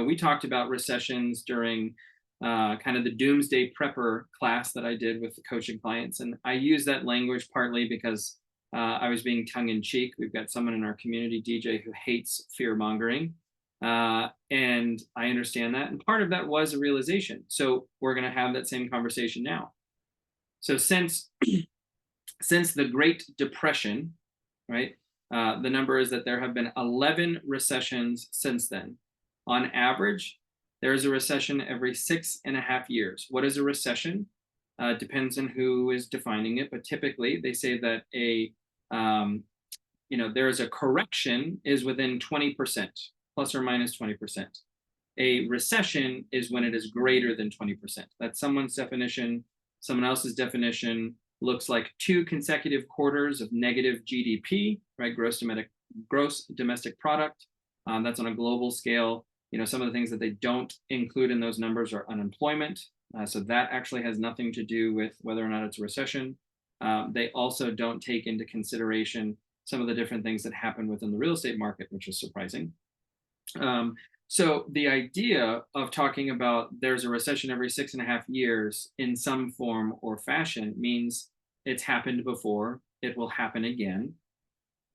We talked about recessions during kind of the doomsday prepper class that I did with the coaching clients. And I use that language partly because I was being tongue in cheek. We've got someone in our community, DJ, who hates fear mongering. And I understand that. And part of that was a realization. So we're going to have that same conversation now. So since the Great Depression, right, the number is that there have been 11 recessions since then. On average, there is a recession every 6.5 years. What is a recession? Depends on who is defining it, but typically they say that there is a correction is within 20%, plus or minus 20%. A recession is when it is greater than 20%. That's someone's definition. Someone else's definition looks like 2 consecutive quarters of negative GDP, right? Gross domestic product. That's on a global scale. Some of the things that they don't include in those numbers are unemployment. So that actually has nothing to do with whether or not it's a recession. They also don't take into consideration some of the different things that happen within the real estate market, which is surprising. So the idea of talking about there's a recession every 6.5 years in some form or fashion means it's happened before, it will happen again.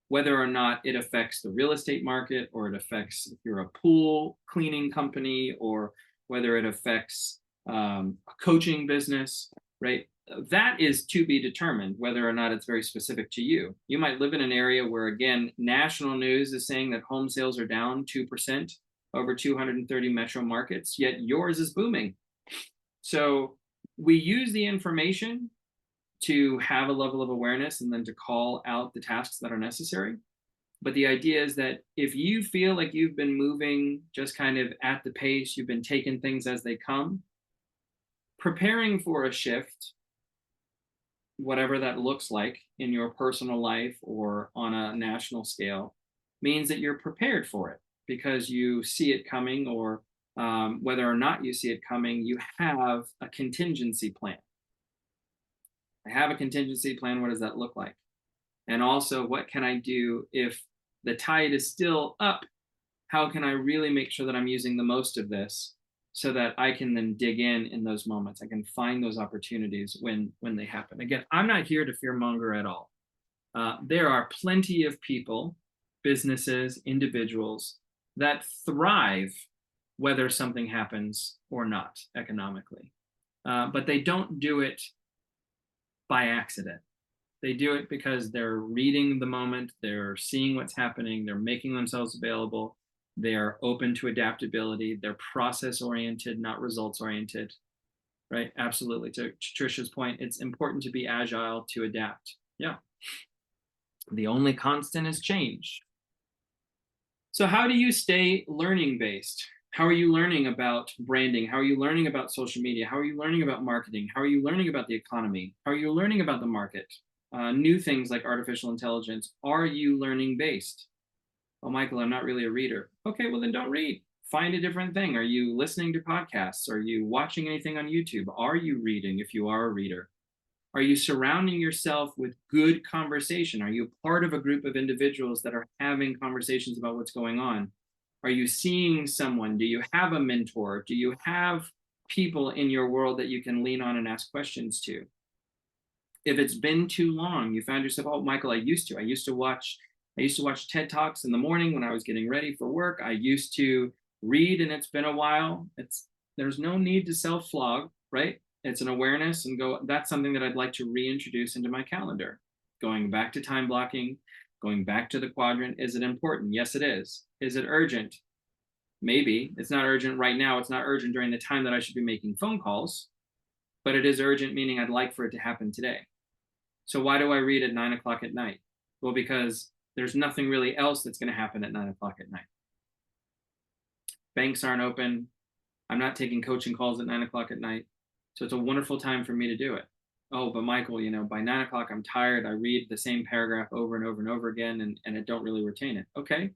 Whether or not it affects the real estate market, or it affects if you're a pool cleaning company, or whether it affects a coaching business, right? That is to be determined, whether or not it's very specific to you. You might live in an area where, again, national news is saying that home sales are down 2% over 230 metro markets, yet yours is booming. So we use the information to have a level of awareness and then to call out the tasks that are necessary. But the idea is that if you feel like you've been moving just kind of at the pace, you've been taking things as they come, preparing for a shift whatever that looks like in your personal life or on a national scale, means that you're prepared for it because you see it coming, or whether or not you see it coming, you have a contingency plan. I have a contingency plan. What does that look like? And also, what can I do if the tide is still up? How can I really make sure that I'm using the most of this so that I can then dig in those moments? I can find those opportunities when they happen. Again, I'm not here to fearmonger at all. There are plenty of people, businesses, individuals that thrive whether something happens or not economically. But they don't do it by accident. They do it because they're reading the moment, they're seeing what's happening, they're making themselves available, they are open to adaptability, they're process oriented, not results oriented, right? Absolutely. To Trisha's point, it's important to be agile, to adapt. Yeah. The only constant is change. So, how do you stay learning based? How are you learning about branding? How are you learning about social media? How are you learning about marketing? How are you learning about the economy? How are you learning about the market? New things like artificial intelligence. Are you learning based? Oh, Michael, I'm not really a reader. Okay, well, then don't read. Find a different thing. Are you listening to podcasts? Are you watching anything on YouTube? Are you reading if you are a reader? Are you surrounding yourself with good conversation? Are you part of a group of individuals that are having conversations about what's going on? Are you seeing someone? Do you have a mentor? Do you have people in your world that you can lean on and ask questions to? If it's been too long, you found yourself, oh, Michael, I used to watch TED Talks in the morning when I was getting ready for work. I used to read, and it's been a while. There's no need to self-flog, right? It's an awareness and go, that's something that I'd like to reintroduce into my calendar. Going back to time blocking, going back to the quadrant. Is it important? Yes, it is. Is it urgent? Maybe. It's not urgent right now. It's not urgent during the time that I should be making phone calls, but it is urgent, meaning I'd like for it to happen today. So why do I read at 9 o'clock at night? Well, because there's nothing really else that's going to happen at 9 o'clock at night. Banks aren't open. I'm not taking coaching calls at 9 o'clock at night. So it's a wonderful time for me to do it. Oh, but Michael, by 9 o'clock, I'm tired. I read the same paragraph over and over and over again, and I don't really retain it. Okay,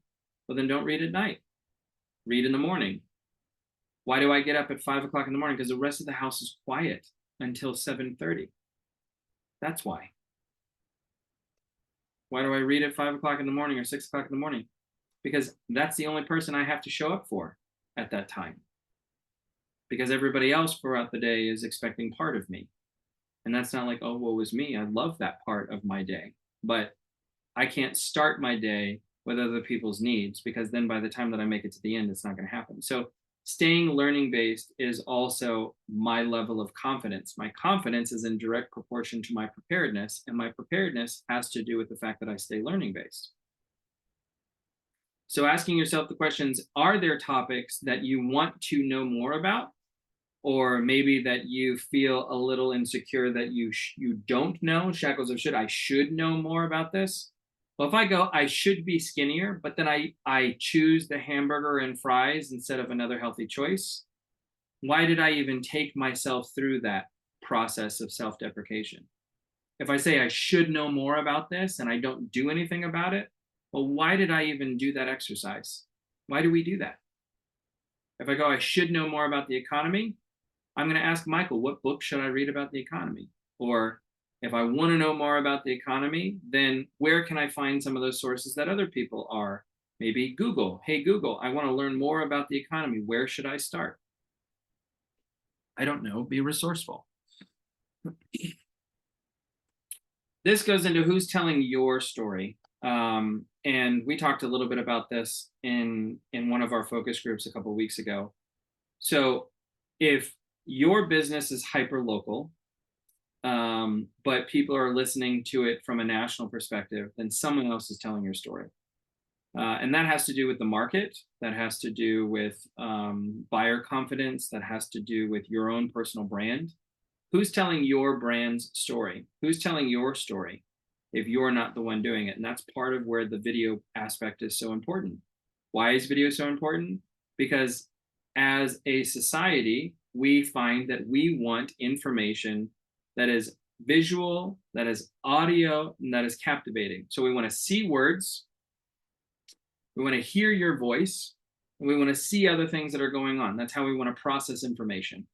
well, then don't read at night. Read in the morning. Why do I get up at 5 o'clock in the morning? Because the rest of the house is quiet until 7:30. That's why. Why do I read at 5 o'clock in the morning or 6 o'clock in the morning? Because that's the only person I have to show up for at that time. Because everybody else throughout the day is expecting part of me. And that's not like, oh, woe is me. I love that part of my day. But I can't start my day with other people's needs, because then by the time that I make it to the end, it's not going to happen. So staying learning based is also my level of confidence. My confidence is in direct proportion to my preparedness, and my preparedness has to do with the fact that I stay learning based. So asking yourself the questions, are there topics that you want to know more about? Or maybe that you feel a little insecure that you don't know, shackles of should, I should know more about this. Well, if I go, I should be skinnier, but then I choose the hamburger and fries instead of another healthy choice. Why did I even take myself through that process of self-deprecation? If I say I should know more about this and I don't do anything about it, well, why did I even do that exercise? Why do we do that? If I go, I should know more about the economy, I'm going to ask Michael, what book should I read about the economy? Or if I want to know more about the economy, then where can I find some of those sources that other people are? Maybe Google. Hey, Google, I want to learn more about the economy. Where should I start? I don't know. Be resourceful. This goes into who's telling your story. And we talked a little bit about this in one of our focus groups a couple of weeks ago. So if your business is hyper local, but people are listening to it from a national perspective, then someone else is telling your story. And that has to do with the market, that has to do with buyer confidence, that has to do with your own personal brand. Who's telling your brand's story? Who's telling your story if you're not the one doing it? And that's part of where the video aspect is so important. Why is video so important? Because as a society, we find that we want information that is visual, that is audio, and that is captivating. So we want to see words, we want to hear your voice, and we want to see other things that are going on. That's how we want to process information.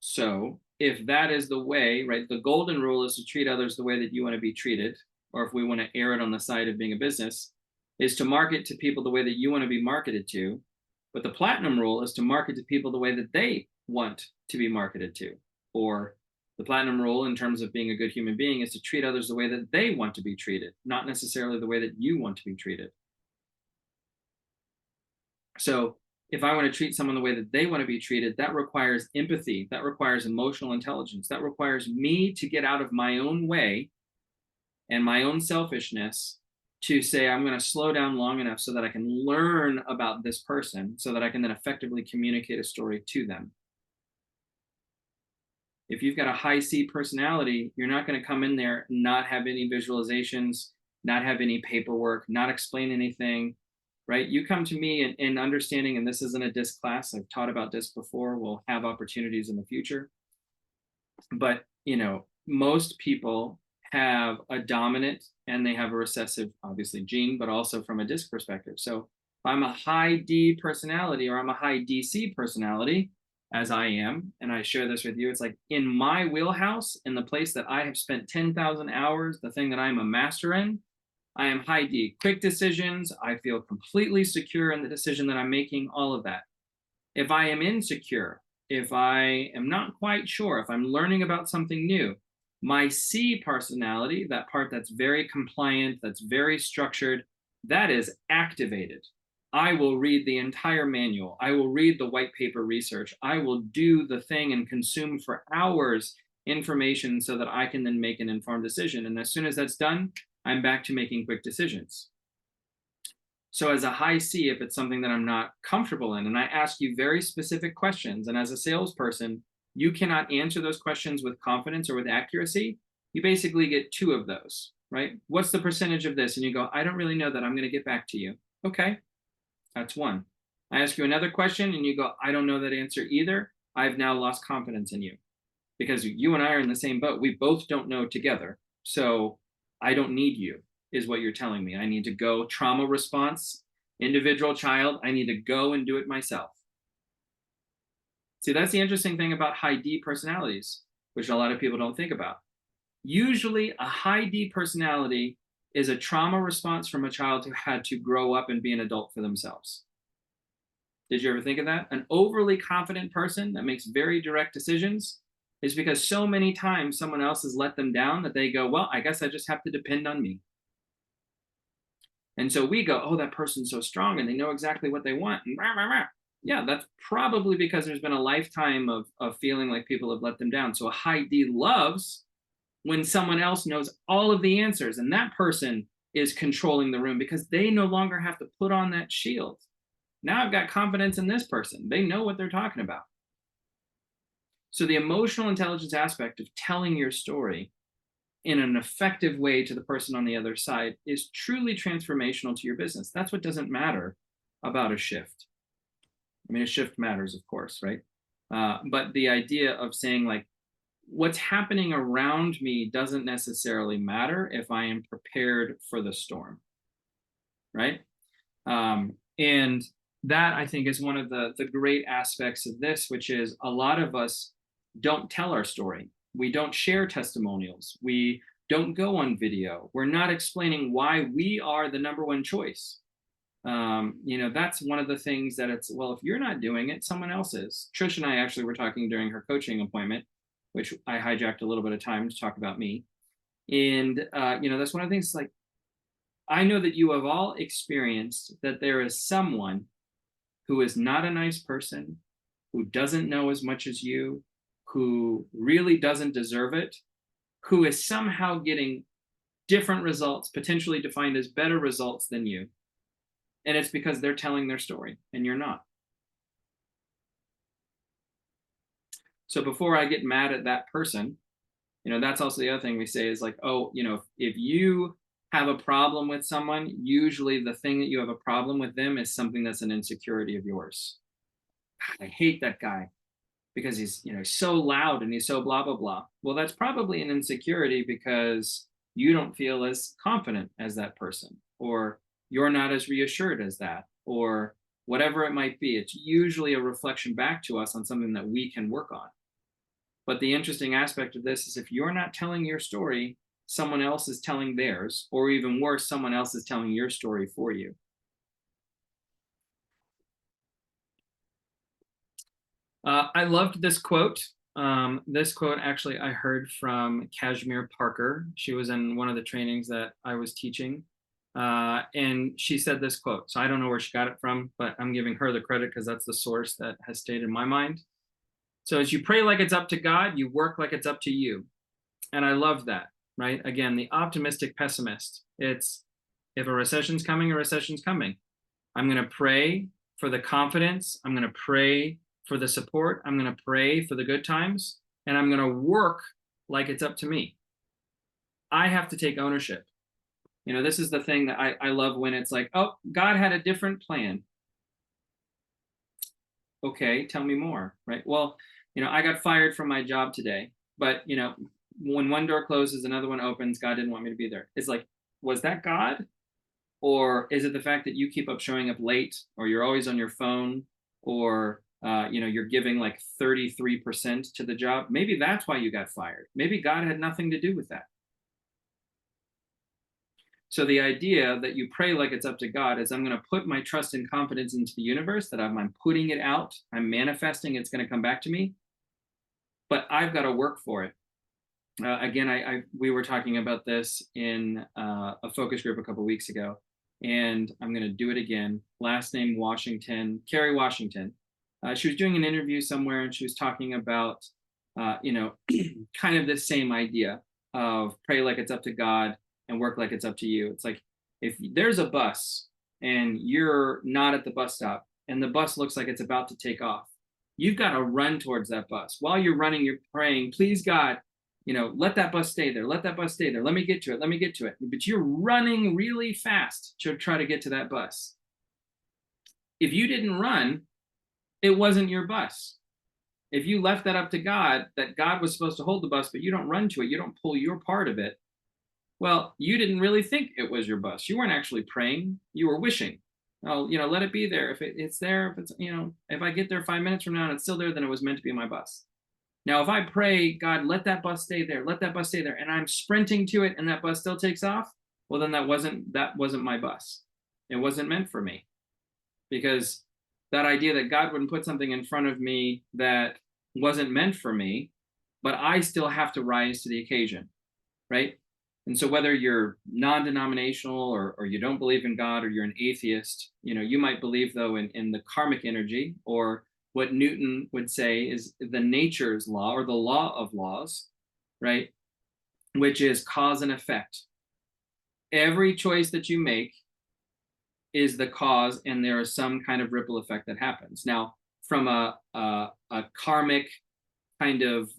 So if that is the way, right, the golden rule is to treat others the way that you want to be treated, or if we want to err it on the side of being a business, is to market to people the way that you want to be marketed to. But the platinum rule is to market to people the way that they want to be marketed to. Or the platinum rule in terms of being a good human being is to treat others the way that they want to be treated, not necessarily the way that you want to be treated. So if I want to treat someone the way that they want to be treated, that requires empathy, that requires emotional intelligence, that requires me to get out of my own way and my own selfishness to say, I'm going to slow down long enough so that I can learn about this person so that I can then effectively communicate a story to them. If you've got a high C personality, you're not going to come in there, not have any visualizations, not have any paperwork, not explain anything, right? You come to me in understanding, and this isn't a DISC class. I've taught about DISC before. We'll have opportunities in the future. But, most people have a dominant and they have a recessive, obviously, gene, but also from a DISC perspective. So if I'm a high D personality or I'm a high DC personality, as I am, and I share this with you, it's like in my wheelhouse, in the place that I have spent 10,000 hours, the thing that I'm a master in, I am high D. Quick decisions, I feel completely secure in the decision that I'm making, all of that. If I am insecure, if I am not quite sure, if I'm learning about something new, my C personality, that part that's very compliant, that's very structured, that is activated. I will read the entire manual. I will read the white paper research. I will do the thing and consume for hours information so that I can then make an informed decision. And as soon as that's done, I'm back to making quick decisions. So as a high C, if it's something that I'm not comfortable in, and I ask you very specific questions, and as a salesperson, you cannot answer those questions with confidence or with accuracy, you basically get 2 of those, right? What's the percentage of this? And you go, I don't really know that. I'm going to get back to you. Okay, that's 1. I ask you another question and you go, I don't know that answer either. I've now lost confidence in you because you and I are in the same boat. We both don't know together. So I don't need you, is what you're telling me. I need to go trauma response, individual child. I need to go and do it myself. See, that's the interesting thing about high D personalities, which a lot of people don't think about. Usually a high D personality is a trauma response from a child who had to grow up and be an adult for themselves. Did you ever think of that? An overly confident person that makes very direct decisions is because so many times someone else has let them down that they go, well, I guess I just have to depend on me. And so we go, oh, that person's so strong and they know exactly what they want. And rah, rah, rah. Yeah, that's probably because there's been a lifetime of feeling like people have let them down. So a high D loves when someone else knows all of the answers and that person is controlling the room because they no longer have to put on that shield. Now I've got confidence in this person. They know what they're talking about. So the emotional intelligence aspect of telling your story in an effective way to the person on the other side is truly transformational to your business. That's what doesn't matter about a shift. I mean, a shift matters, of course, right? But the idea of saying like, what's happening around me doesn't necessarily matter if I am prepared for the storm, right? And that, I think, is one of the great aspects of this, which is a lot of us don't tell our story. We don't share testimonials. We don't go on video. We're not explaining why we are the #1 choice. That's one of the things that it's, well, if you're not doing it, someone else is. Trish and I actually were talking during her coaching appointment, which I hijacked a little bit of time to talk about me. And, that's one of the things like, I know that you have all experienced that there is someone who is not a nice person, who doesn't know as much as you, who really doesn't deserve it, who is somehow getting different results, potentially defined as better results than you. And it's because they're telling their story and you're not. So before I get mad at that person, that's also the other thing we say is like, oh, if you have a problem with someone, usually the thing that you have a problem with them is something that's an insecurity of yours. I hate that guy because he's, so loud and he's so blah, blah, blah. Well, that's probably an insecurity because you don't feel as confident as that person, or you're not as reassured as that, or whatever it might be. It's usually a reflection back to us on something that we can work on. But the interesting aspect of this is if you're not telling your story, someone else is telling theirs, or even worse, someone else is telling your story for you. I loved this quote. This quote actually I heard from Kashmir Parker. She was in one of the trainings that I was teaching. And she said this quote. So I don't know where she got it from, but I'm giving her the credit because that's the source that has stayed in my mind. So as you pray like it's up to God, you work like it's up to you. And I love that, right? Again, the optimistic pessimist. It's if a recession's coming, a recession's coming. I'm going to pray for the confidence. I'm going to pray for the support. I'm going to pray for the good times. And I'm going to work like it's up to me. I have to take ownership. This is the thing that I love when it's like, oh, God had a different plan. Okay, tell me more, right? Well, I got fired from my job today, but, when one door closes, another one opens, God didn't want me to be there. It's like, was that God? Or is it the fact that you keep up showing up late, or you're always on your phone, or, you're giving like 33% to the job? Maybe that's why you got fired. Maybe God had nothing to do with that. So the idea that you pray like it's up to God is I'm going to put my trust and confidence into the universe, that I'm putting it out, I'm manifesting, it's going to come back to me, but I've got to work for it. Again, we were talking about this in a focus group a couple of weeks ago, and I'm going to do it again. Last name Washington, Kerry Washington. She was doing an interview somewhere, and she was talking about, kind of this same idea of pray like it's up to God and work like it's up to you. It's like if there's a bus and you're not at the bus stop and the bus looks like it's about to take off, you've got to run towards that bus. While you're running, you're praying, please God, let that bus stay there. Let that bus stay there. Let me get to it. Let me get to it. But you're running really fast to try to get to that bus. If you didn't run, it wasn't your bus. If you left that up to God, that God was supposed to hold the bus, but you don't run to it, you don't pull your part of it, well, you didn't really think it was your bus. You weren't actually praying. You were wishing. Oh, let it be there. If it's there, if it's, if I get there 5 minutes from now and it's still there, then it was meant to be my bus. Now, if I pray, God, let that bus stay there, let that bus stay there, and I'm sprinting to it and that bus still takes off, well, then that wasn't my bus. It wasn't meant for me. Because that idea that God wouldn't put something in front of me that wasn't meant for me, but I still have to rise to the occasion, right? And so whether you're non-denominational or you don't believe in God, or you're an atheist, you might believe though in the karmic energy, or what Newton would say is the nature's law, or the law of laws, right? Which is cause and effect. Every choice that you make is the cause, and there is some kind of ripple effect that happens. Now, from a karmic kind of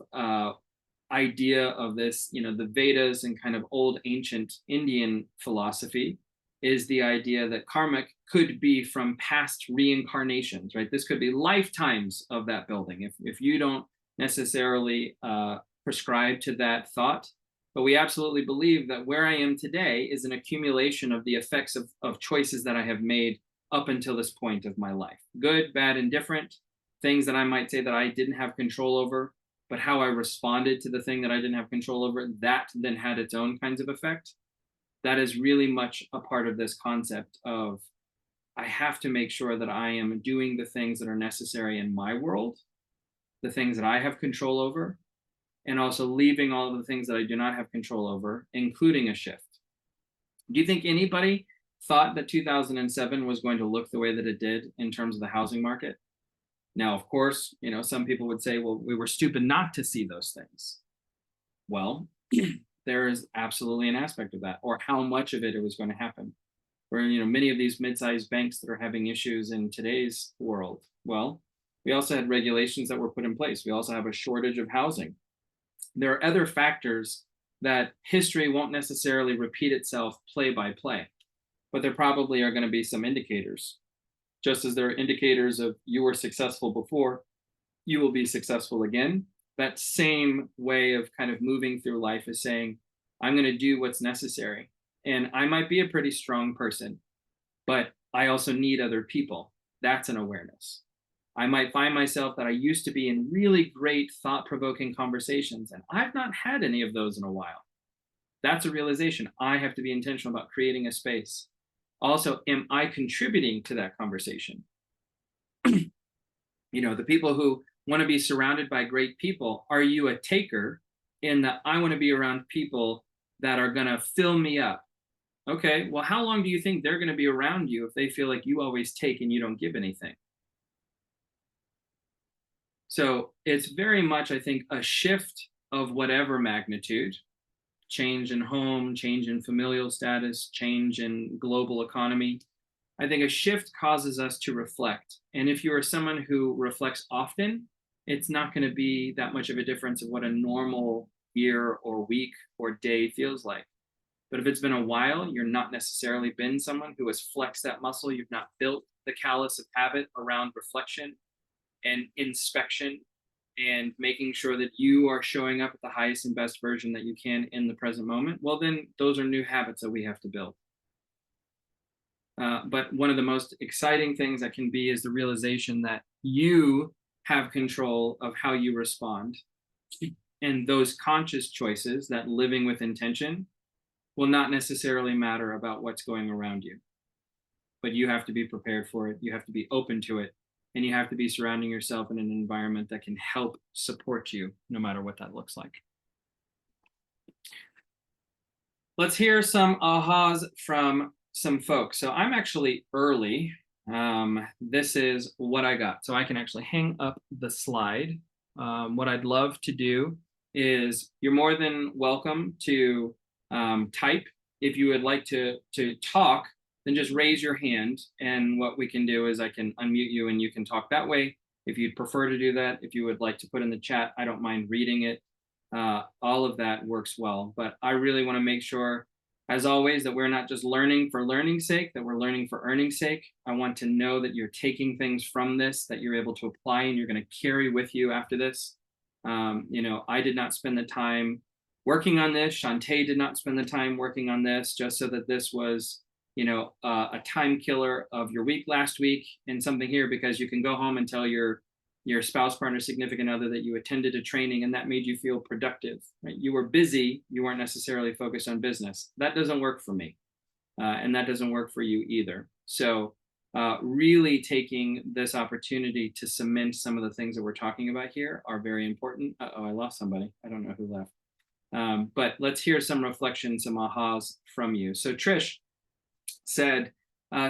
idea of this, the Vedas and kind of old ancient Indian philosophy is the idea that karmic could be from past reincarnations, right? This could be lifetimes of that building. If you don't necessarily prescribe to that thought, but we absolutely believe that where I am today is an accumulation of the effects of choices that I have made up until this point of my life. Good, bad, indifferent, things that I might say that I didn't have control over, but how I responded to the thing that I didn't have control over, that then had its own kinds of effect. That is really much a part of this concept of I have to make sure that I am doing the things that are necessary in my world, the things that I have control over, and also leaving all of the things that I do not have control over, including a shift. Do you think anybody thought that 2007 was going to look the way that it did in terms of the housing market? Now, of course, some people would say, well, we were stupid not to see those things. Well, there is absolutely an aspect of that, or how much of it was going to happen. Where, many of these mid-sized banks that are having issues in today's world, well, we also had regulations that were put in place. We also have a shortage of housing. There are other factors that history won't necessarily repeat itself play by play, but there probably are going to be some indicators. Just as there are indicators of you were successful before, you will be successful again. That same way of kind of moving through life is saying, I'm going to do what's necessary. And I might be a pretty strong person, but I also need other people. That's an awareness. I might find myself that I used to be in really great thought provoking conversations, and I've not had any of those in a while. That's a realization. I have to be intentional about creating a space. Also, am I contributing to that conversation? The people who want to be surrounded by great people, are you a taker in that I want to be around people that are going to fill me up? Okay, well, how long do you think they're going to be around you if they feel like you always take and you don't give anything? So it's very much, I think, a shift of whatever magnitude, change in home, change in familial status, change in global economy. I think a shift causes us to reflect. And if you are someone who reflects often, it's not going to be that much of a difference of what a normal year or week or day feels like. But if it's been a while, you're not necessarily been someone who has flexed that muscle. You've not built the callus of habit around reflection and inspection and making sure that you are showing up at the highest and best version that you can in the present moment. Well, then those are new habits that we have to build. But one of the most exciting things that can be is the realization that you have control of how you respond. And those conscious choices, that living with intention, will not necessarily matter about what's going around you. But you have to be prepared for it. You have to be open to it. And you have to be surrounding yourself in an environment that can help support you, no matter what that looks like. Let's hear some ahas from some folks. So I'm actually early. This is what I got. So I can actually hang up the slide. What I'd love to do is you're more than welcome to type. If you would like to talk, then just raise your hand. And what we can do is I can unmute you and you can talk that way. If you'd prefer to do that, if you would like to put in the chat, I don't mind reading it. All of that works well. But I really want to make sure, as always, that we're not just learning for learning's sake, that we're learning for earning's sake. I want to know that you're taking things from this, that you're able to apply and you're going to carry with you after this. I did not spend the time working on this. Shantae did not spend the time working on this just so that this was, a time killer of your week last week and something here, because you can go home and tell your spouse, partner, significant other that you attended a training and that made you feel productive, right? You were busy. You weren't necessarily focused on business. That doesn't work for me. And that doesn't work for you either. So really taking this opportunity to cement some of the things that we're talking about here are very important. Uh-oh, I lost somebody. I don't know who left. But let's hear some reflections, some ahas from you. So Trish said,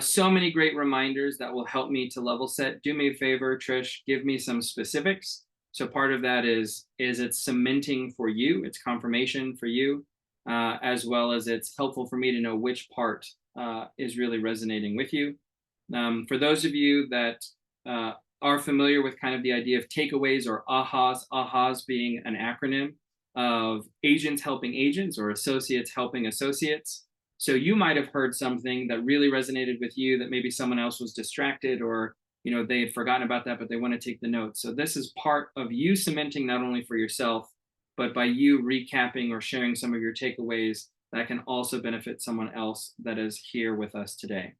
so many great reminders that will help me to level set. Do me a favor, Trish, give me some specifics. So part of that is it cementing for you, it's confirmation for you, as well as it's helpful for me to know which part is really resonating with you. For those of you that are familiar with kind of the idea of takeaways or ahas being an acronym of agents helping agents or associates helping associates. So you might have heard something that really resonated with you that maybe someone else was distracted or, they had forgotten about that, but they want to take the notes. So this is part of you cementing not only for yourself, but by you recapping or sharing some of your takeaways that can also benefit someone else that is here with us today.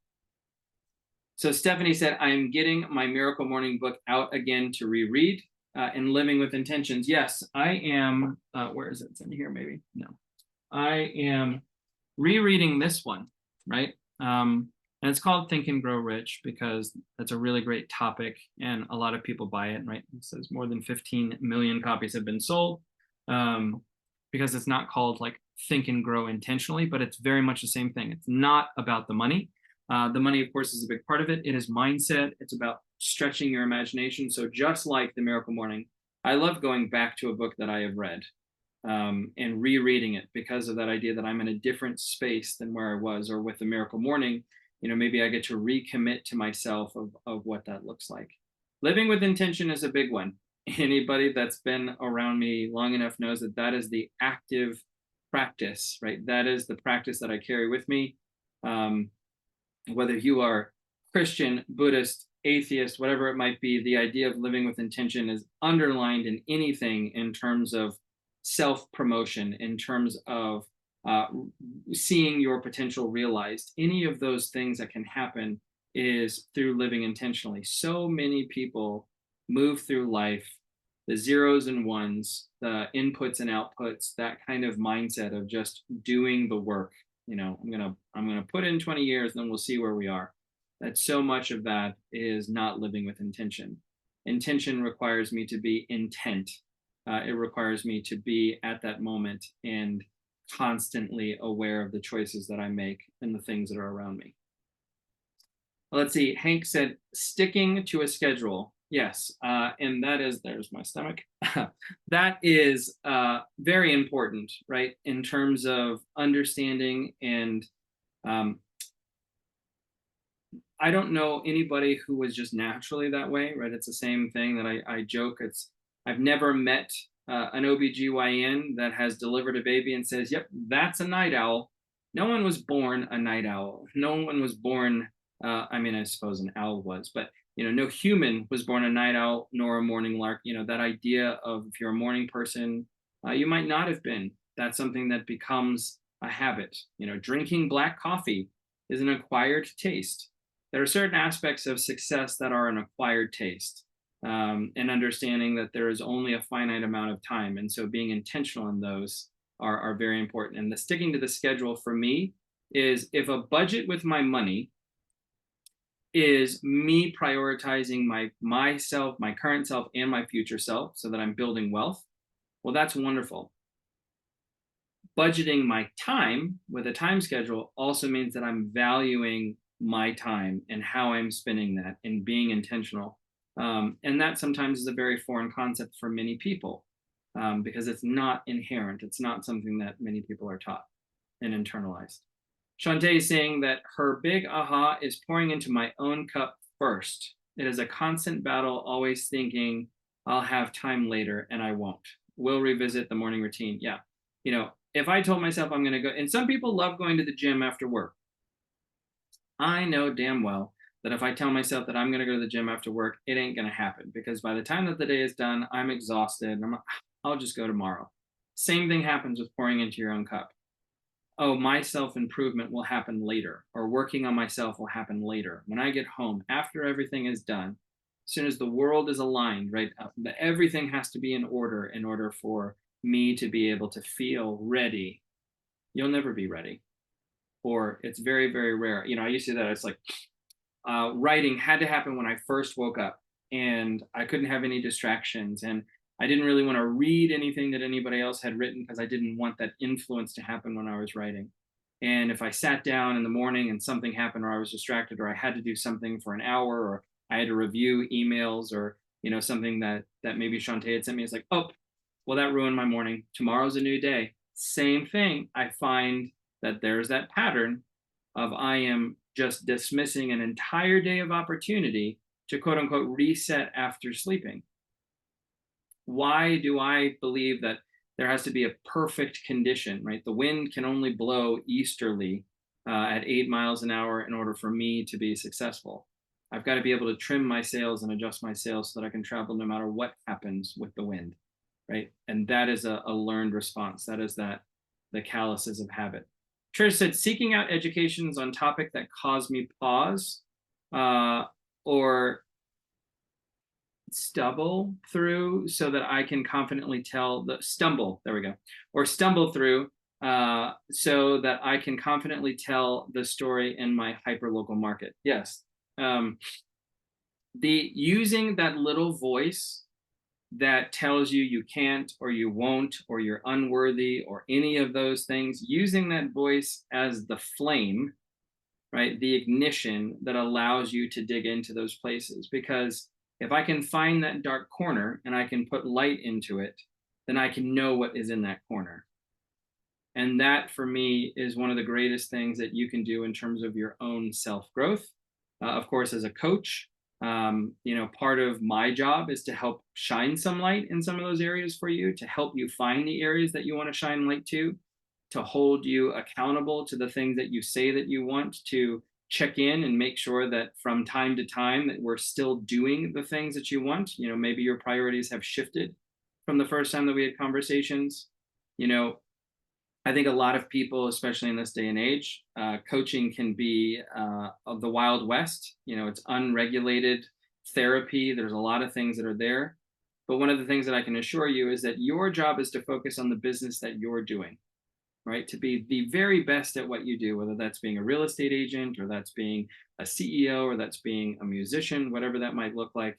So Stephanie said, I am getting my Miracle Morning book out again to reread and living with intentions. Yes, I am. Where is it? It's in here, maybe. No, I am rereading this one, right? And it's called Think and Grow Rich because that's a really great topic and a lot of people buy it, right? It says more than 15 million copies have been sold because it's not called like Think and Grow Intentionally, but it's very much the same thing. It's not about the money. The money, of course, is a big part of it. It is mindset. It's about stretching your imagination. So just like the Miracle Morning, I love going back to a book that I have read and rereading it because of that idea that I'm in a different space than where I was, or with the Miracle Morning, maybe I get to recommit to myself of what that looks like. Living with intention is a big one. Anybody that's been around me long enough knows that that is the active practice, right? That is the practice that I carry with me. Whether you are Christian, Buddhist, atheist, whatever it might be, the idea of living with intention is underlined in anything in terms of self promotion, in terms of uh, seeing your potential realized. Any of those things that can happen is through living intentionally. So many people move through life, the zeros and ones, the inputs and outputs, that kind of mindset of just doing the work. I'm gonna put in 20 years, then we'll see where we are. That so much of that is not living with intention. Intention requires me to be intent. It requires me to be at that moment and constantly aware of the choices that I make and the things that are around me. Let's see. Hank said, sticking to a schedule. Yes. And that is, there's my stomach. That is very important, right? In terms of understanding and I don't know anybody who was just naturally that way, right? It's the same thing that I joke. I've never met an OBGYN that has delivered a baby and says, yep, that's a night owl. No one was born a night owl. No one was born, I suppose an owl was, but no human was born a night owl nor a morning lark. That idea of if you're a morning person, you might not have been. That's something that becomes a habit. Drinking black coffee is an acquired taste. There are certain aspects of success that are an acquired taste, and understanding that there is only a finite amount of time. And so being intentional in those are very important. And the sticking to the schedule for me is, if a budget with my money is me prioritizing myself, my current self, and my future self so that I'm building wealth, well, that's wonderful. Budgeting my time with a time schedule also means that I'm valuing my time and how I'm spending that and being intentional. And that sometimes is a very foreign concept for many people, because it's not inherent. It's not something that many people are taught and internalized. Shantae is saying that her big aha is pouring into my own cup first. It is a constant battle, always thinking I'll have time later, and I won't. We'll revisit the morning routine. Yeah. If I told myself I'm going to go, and some people love going to the gym after work. I know damn well that if I tell myself that I'm going to go to the gym after work, it ain't going to happen, because by the time that the day is done, I'm exhausted. I'll just go tomorrow. Same thing happens with pouring into your own cup. Oh, my self-improvement will happen later, or working on myself will happen later. When I get home, after everything is done, as soon as the world is aligned, right? Everything has to be in order for me to be able to feel ready. You'll never be ready. Or it's very, very rare. I used to say that it's like writing had to happen when I first woke up, and I couldn't have any distractions. And I didn't really want to read anything that anybody else had written, because I didn't want that influence to happen when I was writing. And if I sat down in the morning and something happened, or I was distracted, or I had to do something for an hour, or I had to review emails, or something that maybe Shantae had sent me, it's like, oh, well, that ruined my morning. Tomorrow's a new day. Same thing. I find that there's that pattern of I am just dismissing an entire day of opportunity to quote unquote reset after sleeping. Why do I believe that there has to be a perfect condition, right? The wind can only blow easterly at 8 miles an hour in order for me to be successful. I've got to be able to trim my sails and adjust my sails so that I can travel no matter what happens with the wind, right? And that is a learned response. That is the calluses of habit. Trish said, seeking out educations on topic that cause me pause, or stumble through, so that I can confidently tell or stumble through, so that I can confidently tell the story in my hyperlocal market. Yes. The using that little voice that tells you you can't, or you won't, or you're unworthy, or any of those things, using that voice as the flame, right? The ignition that allows you to dig into those places. Because if I can find that dark corner and I can put light into it, then I can know what is in that corner. And that, for me, is one of the greatest things that you can do in terms of your own self-growth. Of course, as a coach, part of my job is to help shine some light in some of those areas for you, to help you find the areas that you want to shine light to hold you accountable to the things that you say that you want, to check in and make sure that from time to time that we're still doing the things that you want. Maybe your priorities have shifted from the first time that we had conversations. You know, I think a lot of people, especially in this day and age, coaching can be of the Wild West. It's unregulated therapy. There's a lot of things that are there. But one of the things that I can assure you is that your job is to focus on the business that you're doing, right? To be the very best at what you do, whether that's being a real estate agent or that's being a CEO or that's being a musician, whatever that might look like.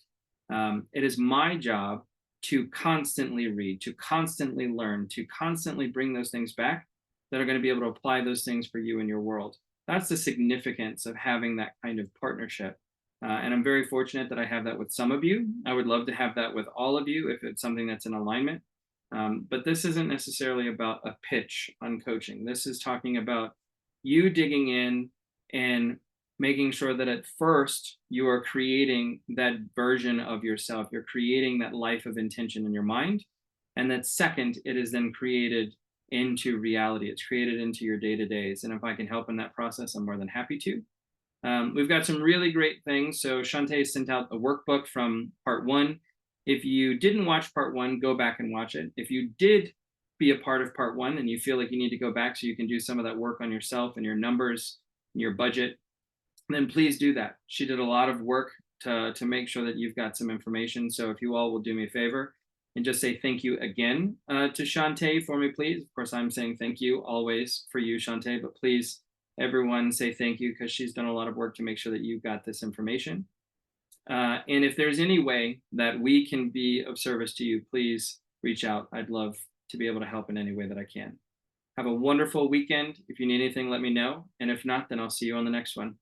It is my job to constantly read, to constantly learn, to constantly bring those things back that are going to be able to apply those things for you in your world. That's the significance of having that kind of partnership. And I'm very fortunate that I have that with some of you. I would love to have that with all of you if it's something that's in alignment. But this isn't necessarily about a pitch on coaching. This is talking about you digging in and making sure that at first you are creating that version of yourself. You're creating that life of intention in your mind. And that second, it is then created into reality. It's created into your day-to-days. And if I can help in that process, I'm more than happy to. We've got some really great things. So Shantae sent out a workbook from part one. If you didn't watch part one, go back and watch it. If you did be a part of part one and you feel like you need to go back so you can do some of that work on yourself and your numbers and your budget, then please do that. She did a lot of work to make sure that you've got some information. So if you all will do me a favor and just say thank you again to Shantae for me, please. Of course, I'm saying thank you always for you, Shantae, but please, everyone say thank you because she's done a lot of work to make sure that you've got this information. And if there's any way that we can be of service to you, please reach out. I'd love to be able to help in any way that I can. Have a wonderful weekend. If you need anything, let me know. And if not, then I'll see you on the next one.